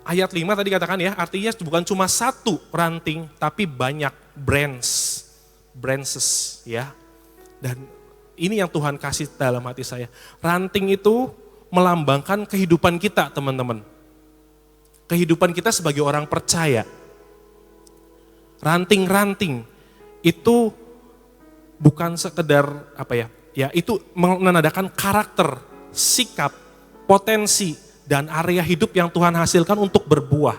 Ayat 5 tadi katakan ya, artinya bukan cuma satu ranting, tapi banyak branches ya. Dan ini yang Tuhan kasih dalam hati saya. Ranting itu melambangkan kehidupan kita teman-teman. Kehidupan kita sebagai orang percaya. Ranting-ranting itu bukan sekedar ya itu menandakan karakter, sikap, potensi, dan area hidup yang Tuhan hasilkan untuk berbuah.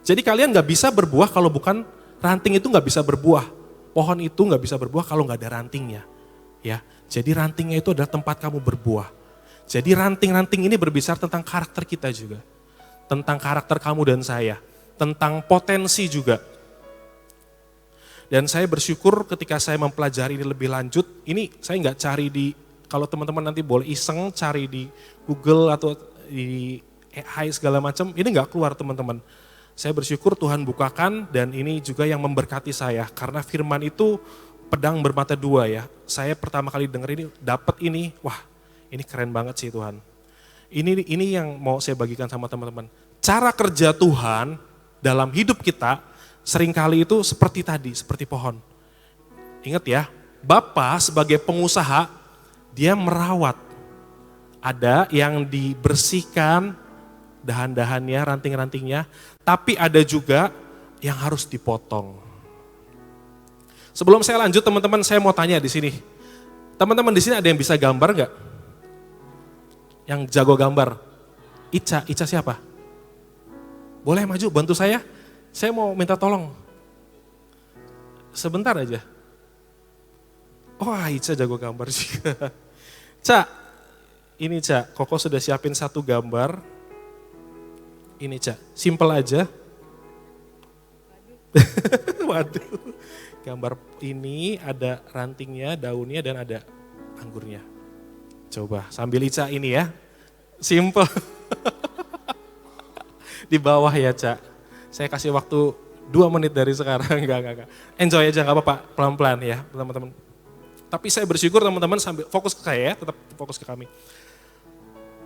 Jadi kalian gak bisa berbuah kalau bukan, ranting itu gak bisa berbuah. Pohon itu gak bisa berbuah kalau gak ada rantingnya. Ya, jadi rantingnya itu adalah tempat kamu berbuah. Jadi ranting-ranting ini berbicara tentang karakter kita juga. Tentang karakter kamu dan saya. Tentang potensi juga. Dan saya bersyukur ketika saya mempelajari ini lebih lanjut, ini saya nggak cari kalau teman-teman nanti boleh iseng cari di Google atau di AI segala macam, ini nggak keluar teman-teman. Saya bersyukur Tuhan bukakan dan ini juga yang memberkati saya, karena firman itu pedang bermata dua ya. Saya pertama kali denger ini, dapat ini, wah ini keren banget sih Tuhan. Ini yang mau saya bagikan sama teman-teman. cara kerja Tuhan dalam hidup kita seringkali itu seperti tadi, seperti pohon. Ingat ya, Bapa sebagai pengusaha, dia merawat. Ada yang dibersihkan, dahan-dahannya, ranting-rantingnya, tapi ada juga yang harus dipotong. Sebelum saya lanjut teman-teman, saya mau tanya di sini. Teman-teman di sini ada yang bisa gambar nggak? Yang jago gambar? Ica siapa? Boleh maju bantu saya? Saya mau minta tolong. Sebentar aja. Wah, Ica jago gambar juga. Ca, ini Ca, Koko sudah siapin satu gambar. Ini Ca, simple aja. Waduh. Gambar ini ada rantingnya, daunnya, dan ada anggurnya. Coba sambil Ica ini ya. Simple. Di bawah ya Ca. Saya kasih waktu 2 menit dari sekarang. Enggak. Enjoy aja, enggak apa-apa. Pelan-pelan ya teman-teman. Tapi saya bersyukur teman-teman sambil fokus ke saya ya, tetap fokus ke kami.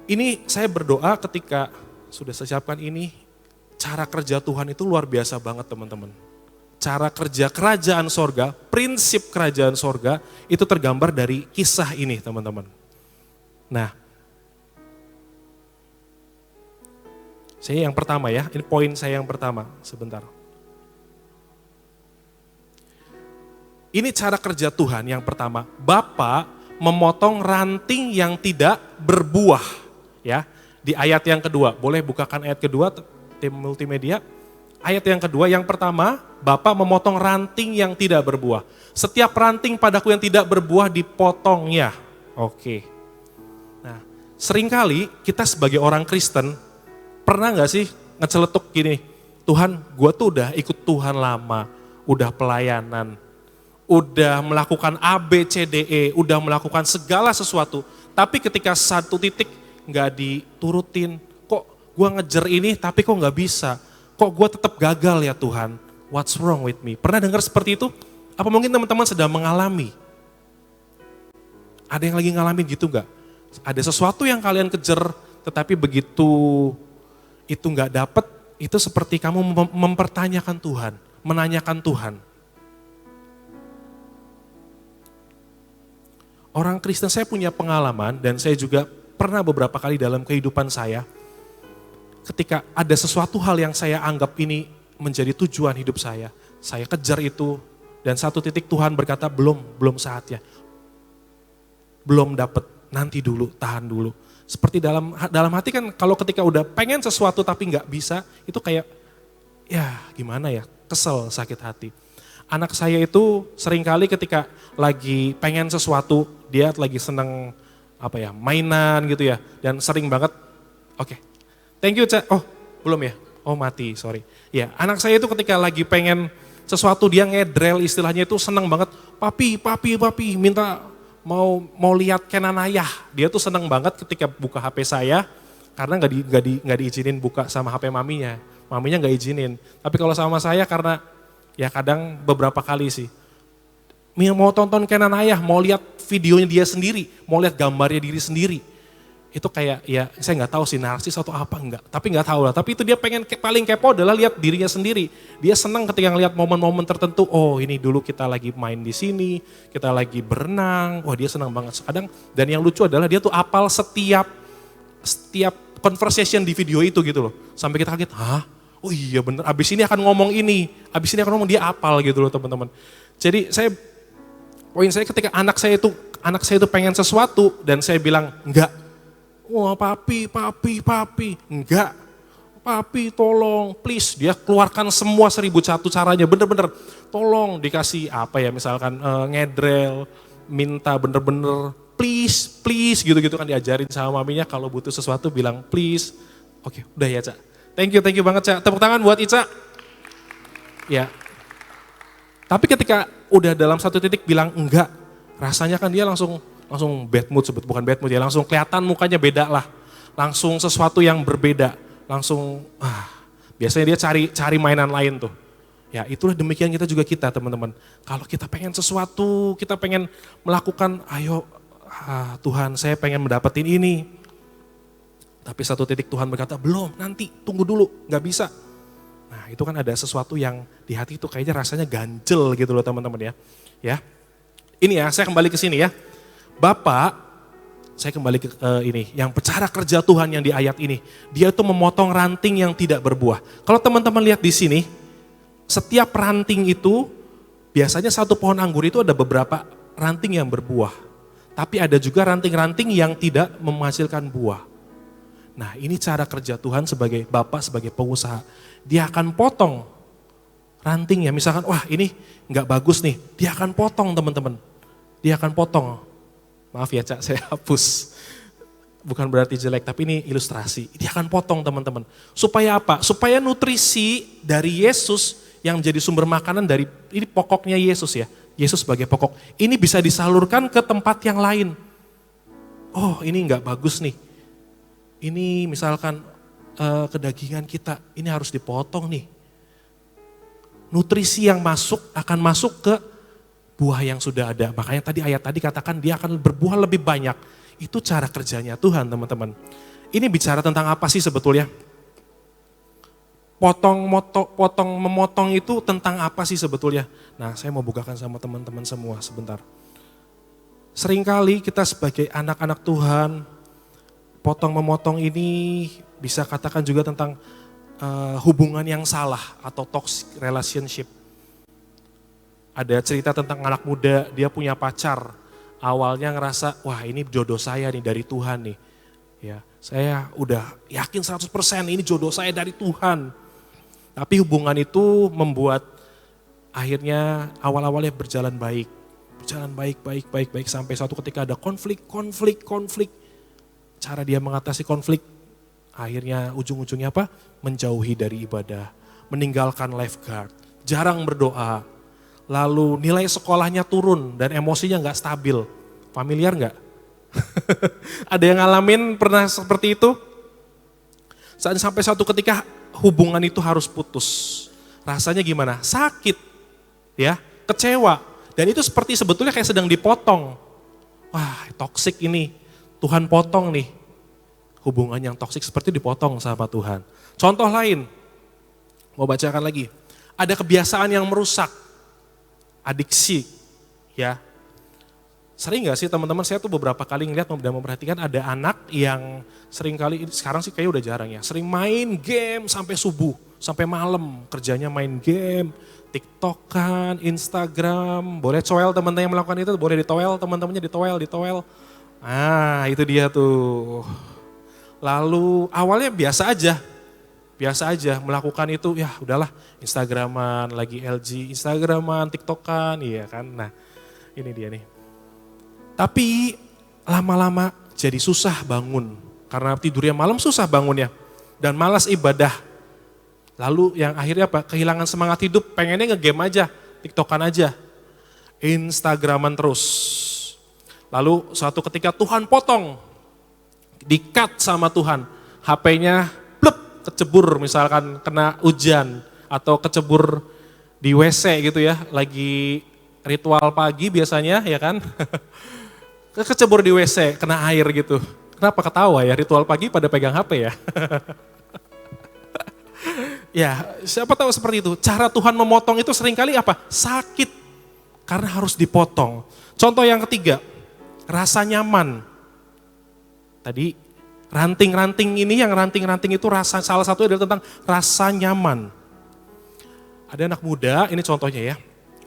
Ini saya berdoa ketika sudah saya siapkan ini, cara kerja Tuhan itu luar biasa banget teman-teman. Cara kerja kerajaan sorga, prinsip kerajaan sorga itu tergambar dari kisah ini teman-teman. Nah, saya yang pertama ya, ini poin saya yang pertama, sebentar. Ini cara kerja Tuhan yang pertama, Bapa memotong ranting yang tidak berbuah. Ya, di ayat yang kedua, boleh bukakan ayat kedua, tim multimedia. Ayat yang kedua, yang pertama, Bapa memotong ranting yang tidak berbuah. Setiap ranting padaku yang tidak berbuah dipotongnya. Oke. Nah, seringkali kita sebagai orang Kristen, pernah gak sih ngeceletuk gini, Tuhan gue tuh udah ikut Tuhan lama, udah pelayanan, udah melakukan A, B, C, D, E, udah melakukan segala sesuatu, tapi ketika satu titik gak diturutin, kok gue ngejar ini tapi kok gak bisa, kok gue tetap gagal ya Tuhan, what's wrong with me? Pernah dengar seperti itu? Apa mungkin teman-teman sedang mengalami? Ada yang lagi ngalamin gitu gak? Ada sesuatu yang kalian kejar, tetapi begitu itu gak dapet, itu seperti kamu mempertanyakan Tuhan, menanyakan Tuhan. Orang Kristen, saya punya pengalaman dan saya juga pernah beberapa kali dalam kehidupan saya, ketika ada sesuatu hal yang saya anggap ini menjadi tujuan hidup saya kejar itu, dan satu titik Tuhan berkata belum saatnya, belum dapat, nanti dulu, tahan dulu. Seperti dalam hati kan, kalau ketika udah pengen sesuatu tapi nggak bisa, itu kayak ya gimana ya, kesel, sakit hati. Anak saya itu seringkali ketika lagi pengen sesuatu, dia lagi seneng mainan gitu ya, dan sering banget, oke, thank you Cak, oh belum ya, oh mati, sorry. Ya, anak saya itu ketika lagi pengen sesuatu, dia ngedrel istilahnya itu seneng banget, papi, minta mau lihat Kenan Ayah. Dia tuh seneng banget ketika buka HP saya, karena nggak diizinin buka sama HP maminya nggak izinin. Tapi kalau sama saya karena ya kadang beberapa kali sih, mau tonton Kenan Ayah, mau lihat videonya dia sendiri, mau lihat gambarnya diri sendiri. Itu kayak ya saya nggak tahu sih narsis atau apa enggak, tapi nggak tahu lah. Tapi itu dia pengen paling kepo adalah lihat dirinya sendiri. Dia senang ketika ngelihat momen-momen tertentu. Oh ini dulu kita lagi main di sini, kita lagi berenang. Wah dia senang banget. Kadang dan yang lucu adalah dia tuh apal setiap conversation di video itu gitu loh. Sampai kita kaget, hah? Oh iya bener. Abis ini akan ngomong ini, abis ini akan ngomong, dia apal gitu loh teman-teman. Jadi poin saya ketika anak saya itu pengen sesuatu dan saya bilang enggak. Wah papi, enggak, papi tolong, please, dia keluarkan semua 1001 caranya, bener-bener, tolong dikasih misalkan ngedrel, minta bener-bener, please, gitu-gitu kan diajarin sama maminya kalau butuh sesuatu bilang please, oke, udah ya Cak, thank you banget Cak, tepuk tangan buat Ica, ya, tapi ketika udah dalam satu titik bilang enggak, rasanya kan dia langsung bad mood, bukan bad mood ya, langsung kelihatan mukanya beda lah. Langsung sesuatu yang berbeda. Langsung, biasanya dia cari mainan lain tuh. Ya itulah demikian kita teman-teman. Kalau kita pengen sesuatu, kita pengen melakukan, ayo Tuhan saya pengen mendapetin ini. Tapi satu titik Tuhan berkata, belum, nanti, tunggu dulu, gak bisa. Nah itu kan ada sesuatu yang di hati itu kayaknya rasanya ganjel gitu loh teman-teman ya. Ya, ini ya, saya kembali ke sini ya. Bapak, saya kembali ke ini, yang cara kerja Tuhan yang di ayat ini. Dia itu memotong ranting yang tidak berbuah. Kalau teman-teman lihat di sini, setiap ranting itu, biasanya satu pohon anggur itu ada beberapa ranting yang berbuah. Tapi ada juga ranting-ranting yang tidak menghasilkan buah. Nah ini cara kerja Tuhan sebagai Bapak, sebagai pengusaha. Dia akan potong rantingnya, misalkan wah ini nggak bagus nih. Dia akan potong teman-teman. Dia akan potong. Maaf ya Cak, saya hapus. Bukan berarti jelek, tapi ini ilustrasi. Dia akan potong teman-teman. Supaya apa? Supaya nutrisi dari Yesus yang menjadi sumber makanan dari, ini pokoknya Yesus ya. Yesus sebagai pokok. Ini bisa disalurkan ke tempat yang lain. Oh ini nggak bagus nih. Ini misalkan kedagingan kita, ini harus dipotong nih. Nutrisi yang masuk akan masuk ke buah yang sudah ada. Makanya tadi ayat tadi katakan dia akan berbuah lebih banyak. Itu cara kerjanya Tuhan teman-teman. Ini bicara tentang apa sih sebetulnya? Memotong itu tentang apa sih sebetulnya? Nah saya mau bukakan sama teman-teman semua sebentar. Seringkali kita sebagai anak-anak Tuhan, potong-memotong ini bisa katakan juga tentang hubungan yang salah atau toxic relationship. Ada cerita tentang anak muda, dia punya pacar. Awalnya ngerasa, wah ini jodoh saya nih dari Tuhan nih. Ya, saya udah yakin 100% ini jodoh saya dari Tuhan. Tapi hubungan itu membuat akhirnya awal-awalnya berjalan baik. Berjalan baik sampai suatu ketika ada konflik. Cara dia mengatasi konflik, akhirnya ujung-ujungnya apa? Menjauhi dari ibadah, meninggalkan lifeguard, jarang berdoa, lalu nilai sekolahnya turun dan emosinya nggak stabil. Familiar nggak? Ada yang ngalamin pernah seperti itu? Sampai suatu ketika hubungan itu harus putus. Rasanya gimana? Sakit, ya, kecewa. Dan itu seperti sebetulnya kayak sedang dipotong. Wah, toksik ini. Tuhan potong nih, hubungan yang toksik seperti dipotong sama Tuhan. Contoh lain, mau bacakan lagi. Ada kebiasaan yang merusak, adiksi, ya. Sering gak sih teman-teman, saya tuh beberapa kali ngeliat dan memperhatikan ada anak yang sering kali, sekarang sih kayaknya udah jarang ya, sering main game sampai subuh, sampai malam, kerjanya main game, TikTokan, Instagram, boleh coel teman-teman yang melakukan itu, boleh ditowel, teman-temannya ditowel. Ah itu dia tuh. Lalu awalnya biasa aja melakukan itu, ya udahlah Instagraman, lagi LG, Instagraman, TikTokan, iya kan. Nah ini dia nih. Tapi lama-lama jadi susah bangun, karena tidurnya malam susah bangunnya. Dan malas ibadah. Lalu yang akhirnya apa? Kehilangan semangat hidup, pengennya nge-game aja, TikTokan aja. Instagraman terus. Lalu suatu ketika Tuhan potong, di-cut sama Tuhan, HP-nya blep, kecebur misalkan kena hujan, atau kecebur di WC gitu ya, lagi ritual pagi biasanya ya kan, kecebur di WC, kena air gitu. Kenapa ketawa ya, ritual pagi pada pegang HP ya. Ya siapa tahu seperti itu, cara Tuhan memotong itu seringkali apa? Sakit, karena harus dipotong. Contoh yang ketiga, rasa nyaman. Tadi ranting-ranting ini, yang ranting-ranting itu salah satu adalah tentang rasa nyaman. Ada anak muda, ini contohnya ya,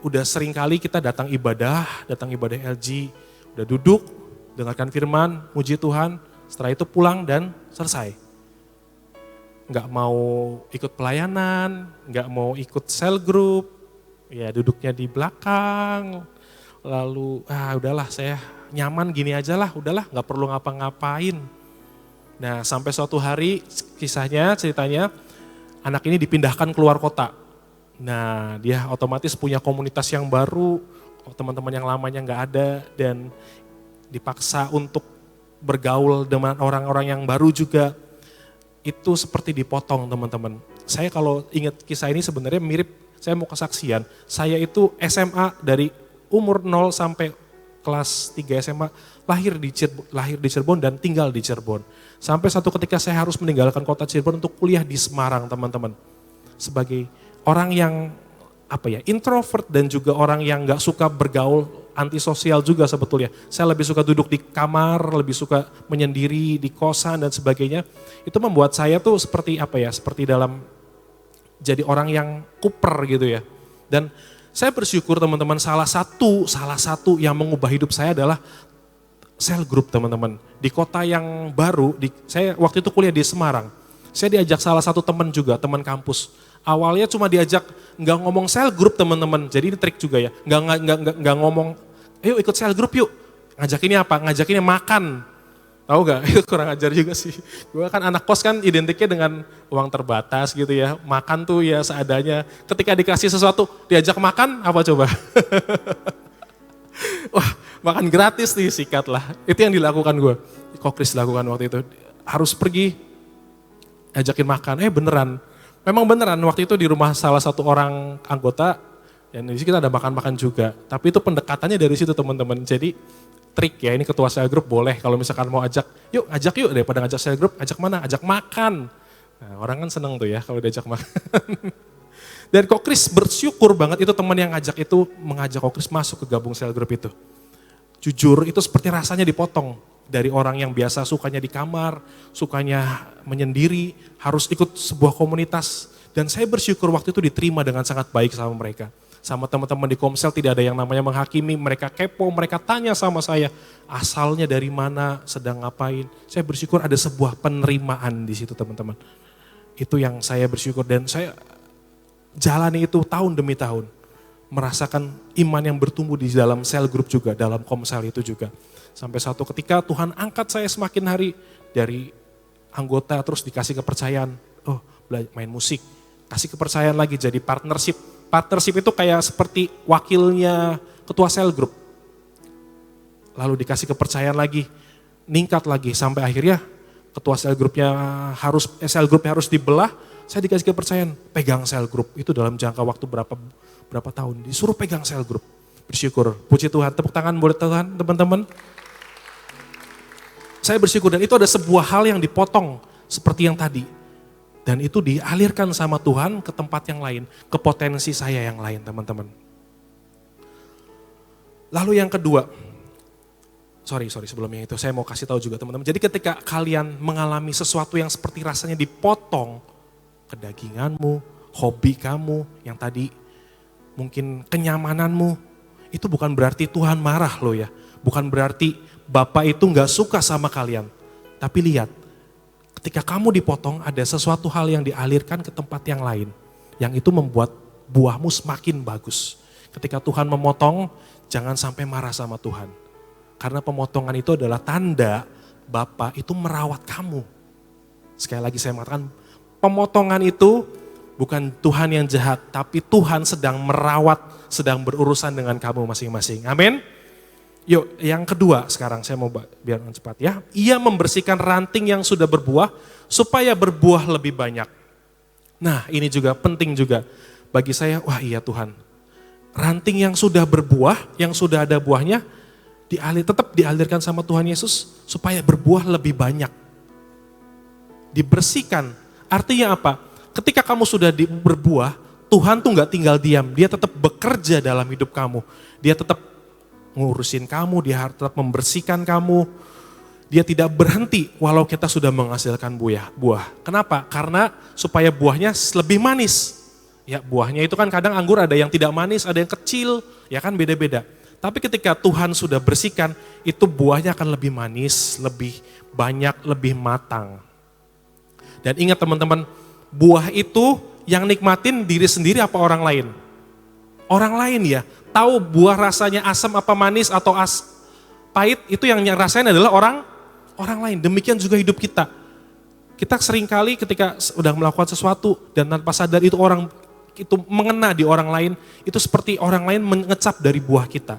udah sering kali kita datang ibadah LG, udah duduk, dengarkan firman, muji Tuhan, setelah itu pulang dan selesai. Nggak mau ikut pelayanan, nggak mau ikut cell group, ya duduknya di belakang, lalu udahlah saya nyaman gini aja lah, udahlah nggak perlu ngapa-ngapain. Nah sampai suatu hari ceritanya anak ini dipindahkan keluar kota. Nah dia otomatis punya komunitas yang baru, teman-teman yang lamanya nggak ada, dan dipaksa untuk bergaul dengan orang-orang yang baru juga. Itu seperti dipotong teman-teman. Saya kalau ingat kisah ini sebenarnya mirip, saya mau kesaksian. Saya itu SMA dari umur 0 sampai kelas 3 SMA lahir di Cirebon dan tinggal di Cirebon. Sampai satu ketika saya harus meninggalkan kota Cirebon untuk kuliah di Semarang, teman-teman. Sebagai orang yang introvert dan juga orang yang gak suka bergaul, antisosial juga sebetulnya. Saya lebih suka duduk di kamar, lebih suka menyendiri di kosan dan sebagainya. Itu membuat saya tuh seperti dalam jadi orang yang kuper gitu ya. Dan saya bersyukur teman-teman, salah satu yang mengubah hidup saya adalah cell group, teman-teman. Di kota yang baru, saya waktu itu kuliah di Semarang. Saya diajak salah satu teman juga, teman kampus. Awalnya cuma diajak, nggak ngomong cell group, teman-teman. Jadi ini trik juga ya, nggak ngomong, ayo ikut cell group yuk. Ngajakinnya apa? Ngajakinnya makan. Tahu gak? Itu kurang ajar juga sih. Gue kan anak kos kan identiknya dengan uang terbatas gitu ya. Makan tuh ya seadanya. Ketika dikasih sesuatu, diajak makan, apa coba? Wah, makan gratis nih, sikat lah. Itu yang dilakukan gue. Kok Chris lakukan waktu itu. Harus pergi, ajakin makan. Beneran. Memang beneran, waktu itu di rumah salah satu orang anggota, dan di sini kita ada makan-makan juga. Tapi itu pendekatannya dari situ, teman-teman. Jadi trik ya, ini ketua cell group boleh kalau misalkan mau ajak yuk daripada ngajak cell group, ajak mana? Ajak makan. Nah, orang kan seneng tuh ya kalau diajak makan. Dan Kok Chris bersyukur banget itu teman yang mengajak Kok Chris masuk ke gabung cell group itu. Jujur itu seperti rasanya dipotong. Dari orang yang biasa sukanya di kamar, sukanya menyendiri, harus ikut sebuah komunitas. Dan saya bersyukur waktu itu diterima dengan sangat baik sama mereka. Sama teman-teman di Komsel tidak ada yang namanya menghakimi, mereka kepo, mereka tanya sama saya, asalnya dari mana, sedang ngapain. Saya bersyukur ada sebuah penerimaan di situ, teman-teman. Itu yang saya bersyukur dan saya jalani itu tahun demi tahun. Merasakan iman yang bertumbuh di dalam sel grup juga, dalam Komsel itu juga. Sampai suatu ketika Tuhan angkat saya semakin hari dari anggota terus dikasih kepercayaan, main musik, kasih kepercayaan lagi jadi partnership. Partnership itu kayak seperti wakilnya ketua cell group. Lalu dikasih kepercayaan lagi, ningkat lagi sampai akhirnya ketua cell groupnya harus dibelah. Saya dikasih kepercayaan pegang cell group itu dalam jangka waktu berapa tahun. Disuruh pegang cell group. Bersyukur, puji Tuhan, tepuk tangan buat Tuhan teman-teman. Saya bersyukur dan itu ada sebuah hal yang dipotong seperti yang tadi. Dan itu dialirkan sama Tuhan ke tempat yang lain, ke potensi saya yang lain, teman-teman. Lalu yang kedua, sorry sebelumnya itu saya mau kasih tahu juga teman-teman. Jadi ketika kalian mengalami sesuatu yang seperti rasanya dipotong, kedaginganmu, hobi kamu, yang tadi mungkin kenyamananmu, itu bukan berarti Tuhan marah loh ya. Bukan berarti Bapak itu gak suka sama kalian. Tapi lihat, ketika kamu dipotong ada sesuatu hal yang dialirkan ke tempat yang lain. Yang itu membuat buahmu semakin bagus. Ketika Tuhan memotong, jangan sampai marah sama Tuhan. Karena pemotongan itu adalah tanda Bapa itu merawat kamu. Sekali lagi saya mengatakan, pemotongan itu bukan Tuhan yang jahat, tapi Tuhan sedang merawat, sedang berurusan dengan kamu masing-masing. Amin. Yuk, yang kedua sekarang saya mau biar cepat ya. Ia membersihkan ranting yang sudah berbuah supaya berbuah lebih banyak. Nah, ini juga penting juga bagi saya. Wah, iya Tuhan. Ranting yang sudah berbuah, yang sudah ada buahnya, tetap dialirkan sama Tuhan Yesus supaya berbuah lebih banyak. Dibersihkan. Artinya apa? Ketika kamu sudah berbuah, Tuhan tuh nggak tinggal diam. Dia tetap bekerja dalam hidup kamu. Dia tetap ngurusin kamu, dia tetap membersihkan kamu. Dia tidak berhenti walau kita sudah menghasilkan buah. Kenapa? Karena supaya buahnya lebih manis. Ya, buahnya itu kan kadang anggur ada yang tidak manis, ada yang kecil, ya kan beda-beda. Tapi ketika Tuhan sudah bersihkan, itu buahnya akan lebih manis, lebih banyak, lebih matang. Dan ingat teman-teman, buah itu yang nikmatin diri sendiri apa orang lain? Orang lain ya. Tahu buah rasanya asam apa manis atau pahit, itu yang rasain adalah orang lain. Demikian juga hidup kita. Kita seringkali ketika sudah melakukan sesuatu dan tanpa sadar itu mengena di orang lain, itu seperti orang lain mengecap dari buah kita.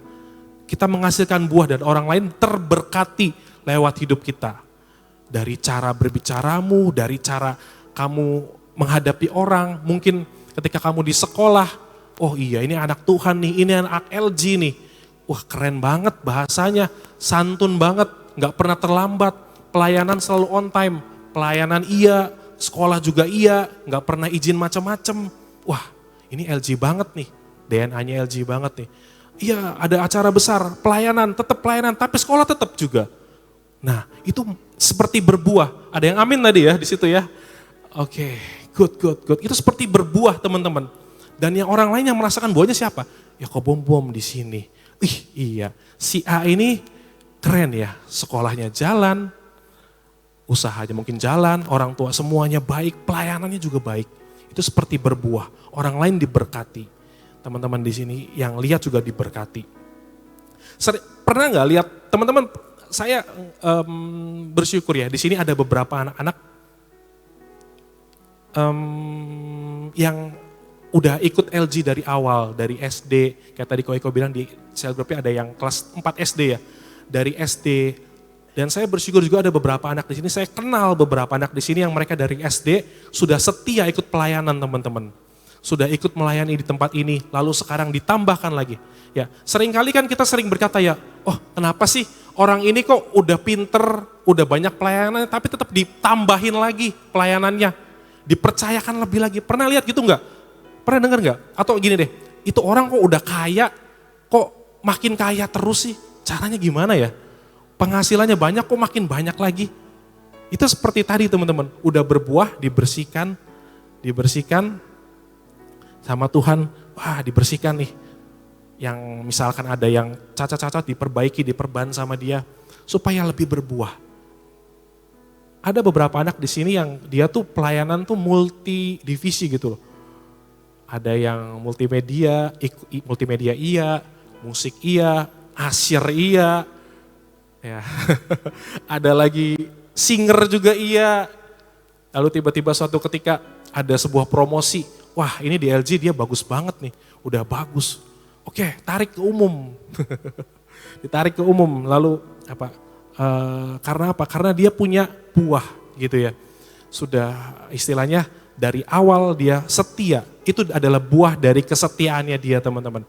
Kita menghasilkan buah dan orang lain terberkati lewat hidup kita. Dari cara berbicaramu, dari cara kamu menghadapi orang, mungkin ketika kamu di sekolah, oh iya ini anak Tuhan nih, ini anak LG nih. wah keren banget bahasanya, santun banget, gak pernah terlambat, pelayanan selalu on time, pelayanan iya, sekolah juga iya, gak pernah izin macam-macam. Wah ini LG banget nih, DNA-nya LG banget nih. Iya ada acara besar, pelayanan, tetap pelayanan, tapi sekolah tetap juga. Nah itu seperti berbuah, ada yang amin tadi ya di situ ya. Oke, good. Itu seperti berbuah teman-teman. Dan yang orang lain yang merasakan buahnya siapa? Ya kok bom di sini. Iya, si A ini keren ya, sekolahnya jalan, usahanya mungkin jalan, orang tua semuanya baik, pelayanannya juga baik. Itu seperti berbuah, orang lain diberkati. Teman-teman di sini yang lihat juga diberkati. Pernah nggak lihat teman-teman? Saya bersyukur ya, di sini ada beberapa anak-anak yang udah ikut LG dari awal, dari SD, kayak tadi Ko bilang di cell groupnya ada yang kelas 4 SD ya, dari SD. Dan saya bersyukur juga ada beberapa anak di sini, saya kenal beberapa anak di sini yang mereka dari SD sudah setia ikut pelayanan teman-teman. Sudah ikut melayani di tempat ini, lalu sekarang ditambahkan lagi. Ya, seringkali kan kita sering berkata ya, oh kenapa sih orang ini kok udah pinter, udah banyak pelayanan, tapi tetap ditambahin lagi pelayanannya, dipercayakan lebih lagi. Pernah lihat gitu enggak? Pernah dengar nggak? Atau gini deh, itu orang kok udah kaya, kok makin kaya terus sih? Caranya gimana ya? Penghasilannya banyak kok makin banyak lagi. Itu seperti tadi teman-teman, udah berbuah, dibersihkan sama Tuhan, wah dibersihkan nih. Yang misalkan ada yang cacat-cacat diperbaiki, diperban sama dia, supaya lebih berbuah. Ada beberapa anak di sini yang dia tuh pelayanan tuh multi divisi gitu loh. Ada yang multimedia iya, musik iya, asyir iya, ya. Ada lagi singer juga iya. Lalu tiba-tiba suatu ketika ada sebuah promosi, wah ini di LG dia bagus banget nih, udah bagus. Oke, tarik ke umum, ditarik ke umum. Lalu apa? Karena apa? Karena dia punya buah gitu ya. Sudah istilahnya dari awal dia setia, itu adalah buah dari kesetiaannya dia teman-teman.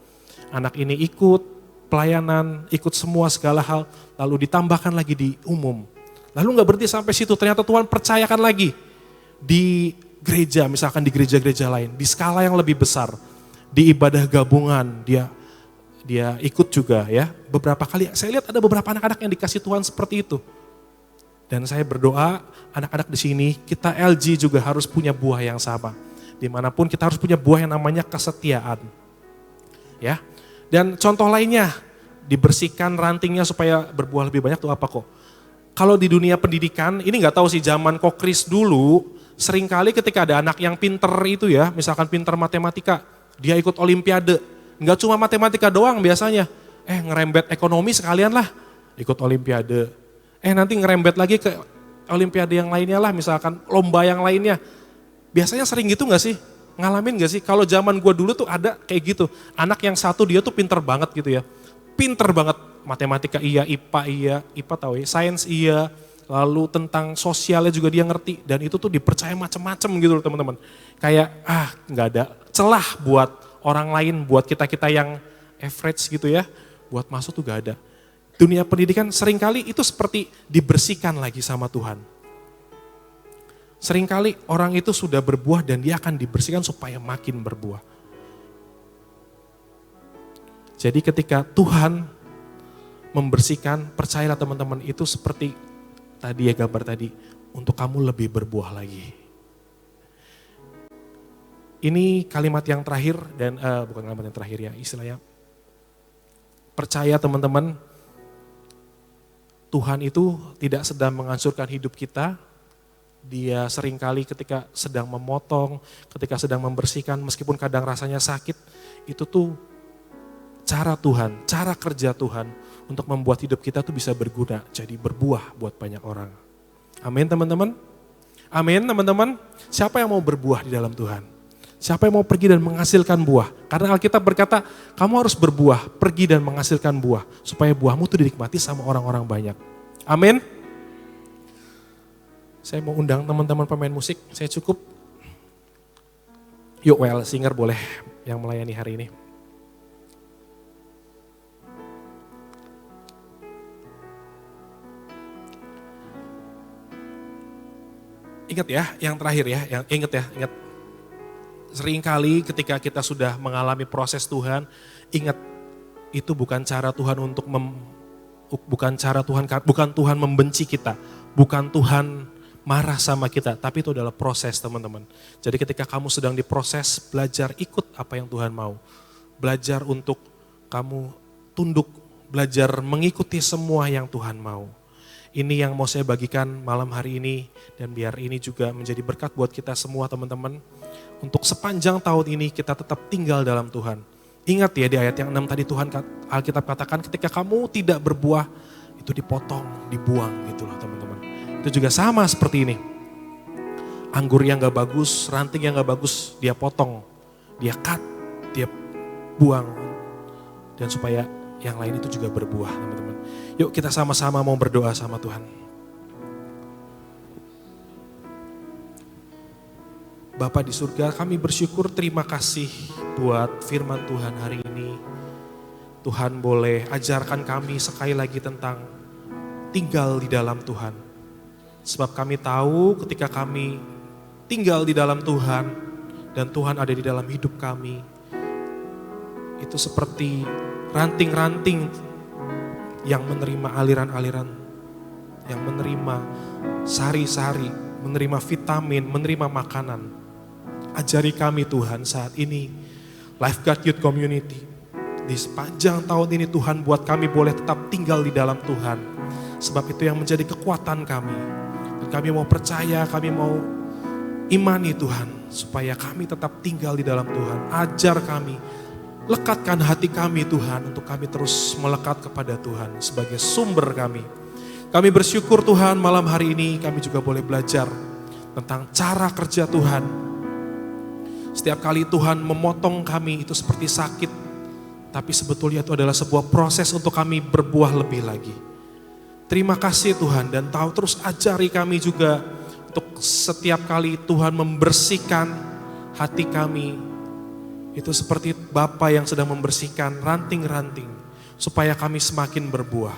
Anak ini ikut pelayanan, ikut semua segala hal, lalu ditambahkan lagi di umum. Lalu gak berhenti sampai situ, ternyata Tuhan percayakan lagi di gereja, misalkan di gereja-gereja lain, di skala yang lebih besar, di ibadah gabungan, dia ikut juga ya. Beberapa kali, saya lihat ada beberapa anak-anak yang dikasih Tuhan seperti itu. Dan saya berdoa anak-anak di sini, kita LG juga harus punya buah yang sama. Dimanapun kita harus punya buah yang namanya kesetiaan. Ya. Dan contoh lainnya, dibersihkan rantingnya supaya berbuah lebih banyak tuh apa kok? Kalau di dunia pendidikan, ini gak tahu sih zaman Kokris dulu, seringkali ketika ada anak yang pinter itu ya, misalkan pinter matematika, dia ikut olimpiade. Gak cuma matematika doang biasanya, ngerembet ekonomi sekalian lah, ikut olimpiade. Nanti ngerembet lagi ke olimpiade yang lainnya lah, misalkan lomba yang lainnya. Biasanya sering gitu gak sih? Ngalamin gak sih? Kalau zaman gue dulu tuh ada kayak gitu. Anak yang satu dia tuh pinter banget gitu ya. Pinter banget, matematika iya, IPA tahu ya, sains iya. Lalu tentang sosialnya juga dia ngerti. Dan itu tuh dipercaya macam-macam gitu loh teman-teman. Kayak gak ada celah buat orang lain, buat kita-kita yang average gitu ya. Buat masuk tuh gak ada. Dunia pendidikan seringkali itu seperti dibersihkan lagi sama Tuhan. Seringkali orang itu sudah berbuah dan dia akan dibersihkan supaya makin berbuah. Jadi ketika Tuhan membersihkan, percayalah teman-teman itu seperti tadi ya gambar tadi, untuk kamu lebih berbuah lagi. Ini kalimat yang terakhir dan bukan kalimat yang terakhir ya, istilahnya percaya teman-teman, Tuhan itu tidak sedang menghancurkan hidup kita. Dia seringkali ketika sedang memotong, ketika sedang membersihkan, meskipun kadang rasanya sakit, itu tuh cara Tuhan, cara kerja Tuhan untuk membuat hidup kita tuh bisa berguna, jadi berbuah buat banyak orang. Amin teman-teman? Amin teman-teman? Siapa yang mau berbuah di dalam Tuhan? Siapa yang mau pergi dan menghasilkan buah? Karena Alkitab berkata, kamu harus berbuah, pergi dan menghasilkan buah, supaya buahmu tuh dinikmati sama orang-orang banyak. Amin? Saya mau undang teman-teman pemain musik, saya cukup. Yuk singer boleh yang melayani hari ini. Ingat ya, yang terakhir ya, ingat. Seringkali ketika kita sudah mengalami proses Tuhan, ingat itu bukan cara Tuhan bukan Tuhan membenci kita, bukan Tuhan marah sama kita, tapi itu adalah proses teman-teman. Jadi ketika kamu sedang diproses, belajar ikut apa yang Tuhan mau. Belajar untuk kamu tunduk, belajar mengikuti semua yang Tuhan mau. Ini yang mau saya bagikan malam hari ini, dan biar ini juga menjadi berkat buat kita semua teman-teman. Untuk sepanjang tahun ini kita tetap tinggal dalam Tuhan. Ingat ya di ayat yang 6 tadi Tuhan Alkitab katakan ketika kamu tidak berbuah itu dipotong, dibuang gitu loh teman-teman. Itu juga sama seperti ini. Anggur yang gak bagus, ranting yang gak bagus dia potong, dia cut, dia buang. Dan supaya yang lain itu juga berbuah teman-teman. Yuk kita sama-sama mau berdoa sama Tuhan. Bapa di surga, kami bersyukur, terima kasih buat firman Tuhan hari ini. Tuhan boleh ajarkan kami sekali lagi tentang tinggal di dalam Tuhan. Sebab kami tahu ketika kami tinggal di dalam Tuhan dan Tuhan ada di dalam hidup kami, itu seperti ranting-ranting yang menerima aliran-aliran, yang menerima sari-sari, menerima vitamin, menerima makanan. Ajari kami Tuhan saat ini, Lifeguard Youth Community, di sepanjang tahun ini Tuhan buat kami boleh tetap tinggal di dalam Tuhan. Sebab itu yang menjadi kekuatan kami. Dan kami mau percaya, kami mau imani Tuhan, supaya kami tetap tinggal di dalam Tuhan. Ajar kami, lekatkan hati kami Tuhan, untuk kami terus melekat kepada Tuhan sebagai sumber kami. Kami bersyukur Tuhan malam hari ini kami juga boleh belajar tentang cara kerja Tuhan. Setiap kali Tuhan memotong kami itu seperti sakit, tapi sebetulnya itu adalah sebuah proses untuk kami berbuah lebih lagi. Terima kasih Tuhan, dan tahu terus ajari kami juga untuk setiap kali Tuhan membersihkan hati kami. Itu seperti Bapa yang sedang membersihkan ranting-ranting supaya kami semakin berbuah.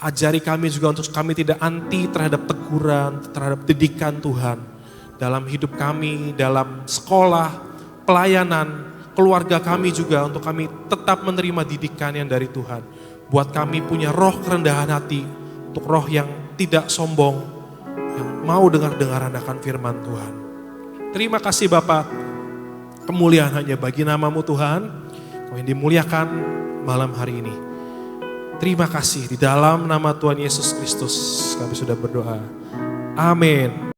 Ajari kami juga untuk kami tidak anti terhadap teguran, terhadap didikan Tuhan. Dalam hidup kami, dalam sekolah, pelayanan, keluarga kami juga untuk kami tetap menerima didikan yang dari Tuhan. Buat kami punya roh kerendahan hati, untuk roh yang tidak sombong, yang mau dengar-dengaran akan firman Tuhan. Terima kasih Bapa, kemuliaan hanya bagi nama-Mu Tuhan, Kau yang dimuliakan malam hari ini. Terima kasih, di dalam nama Tuhan Yesus Kristus kami sudah berdoa. Amin.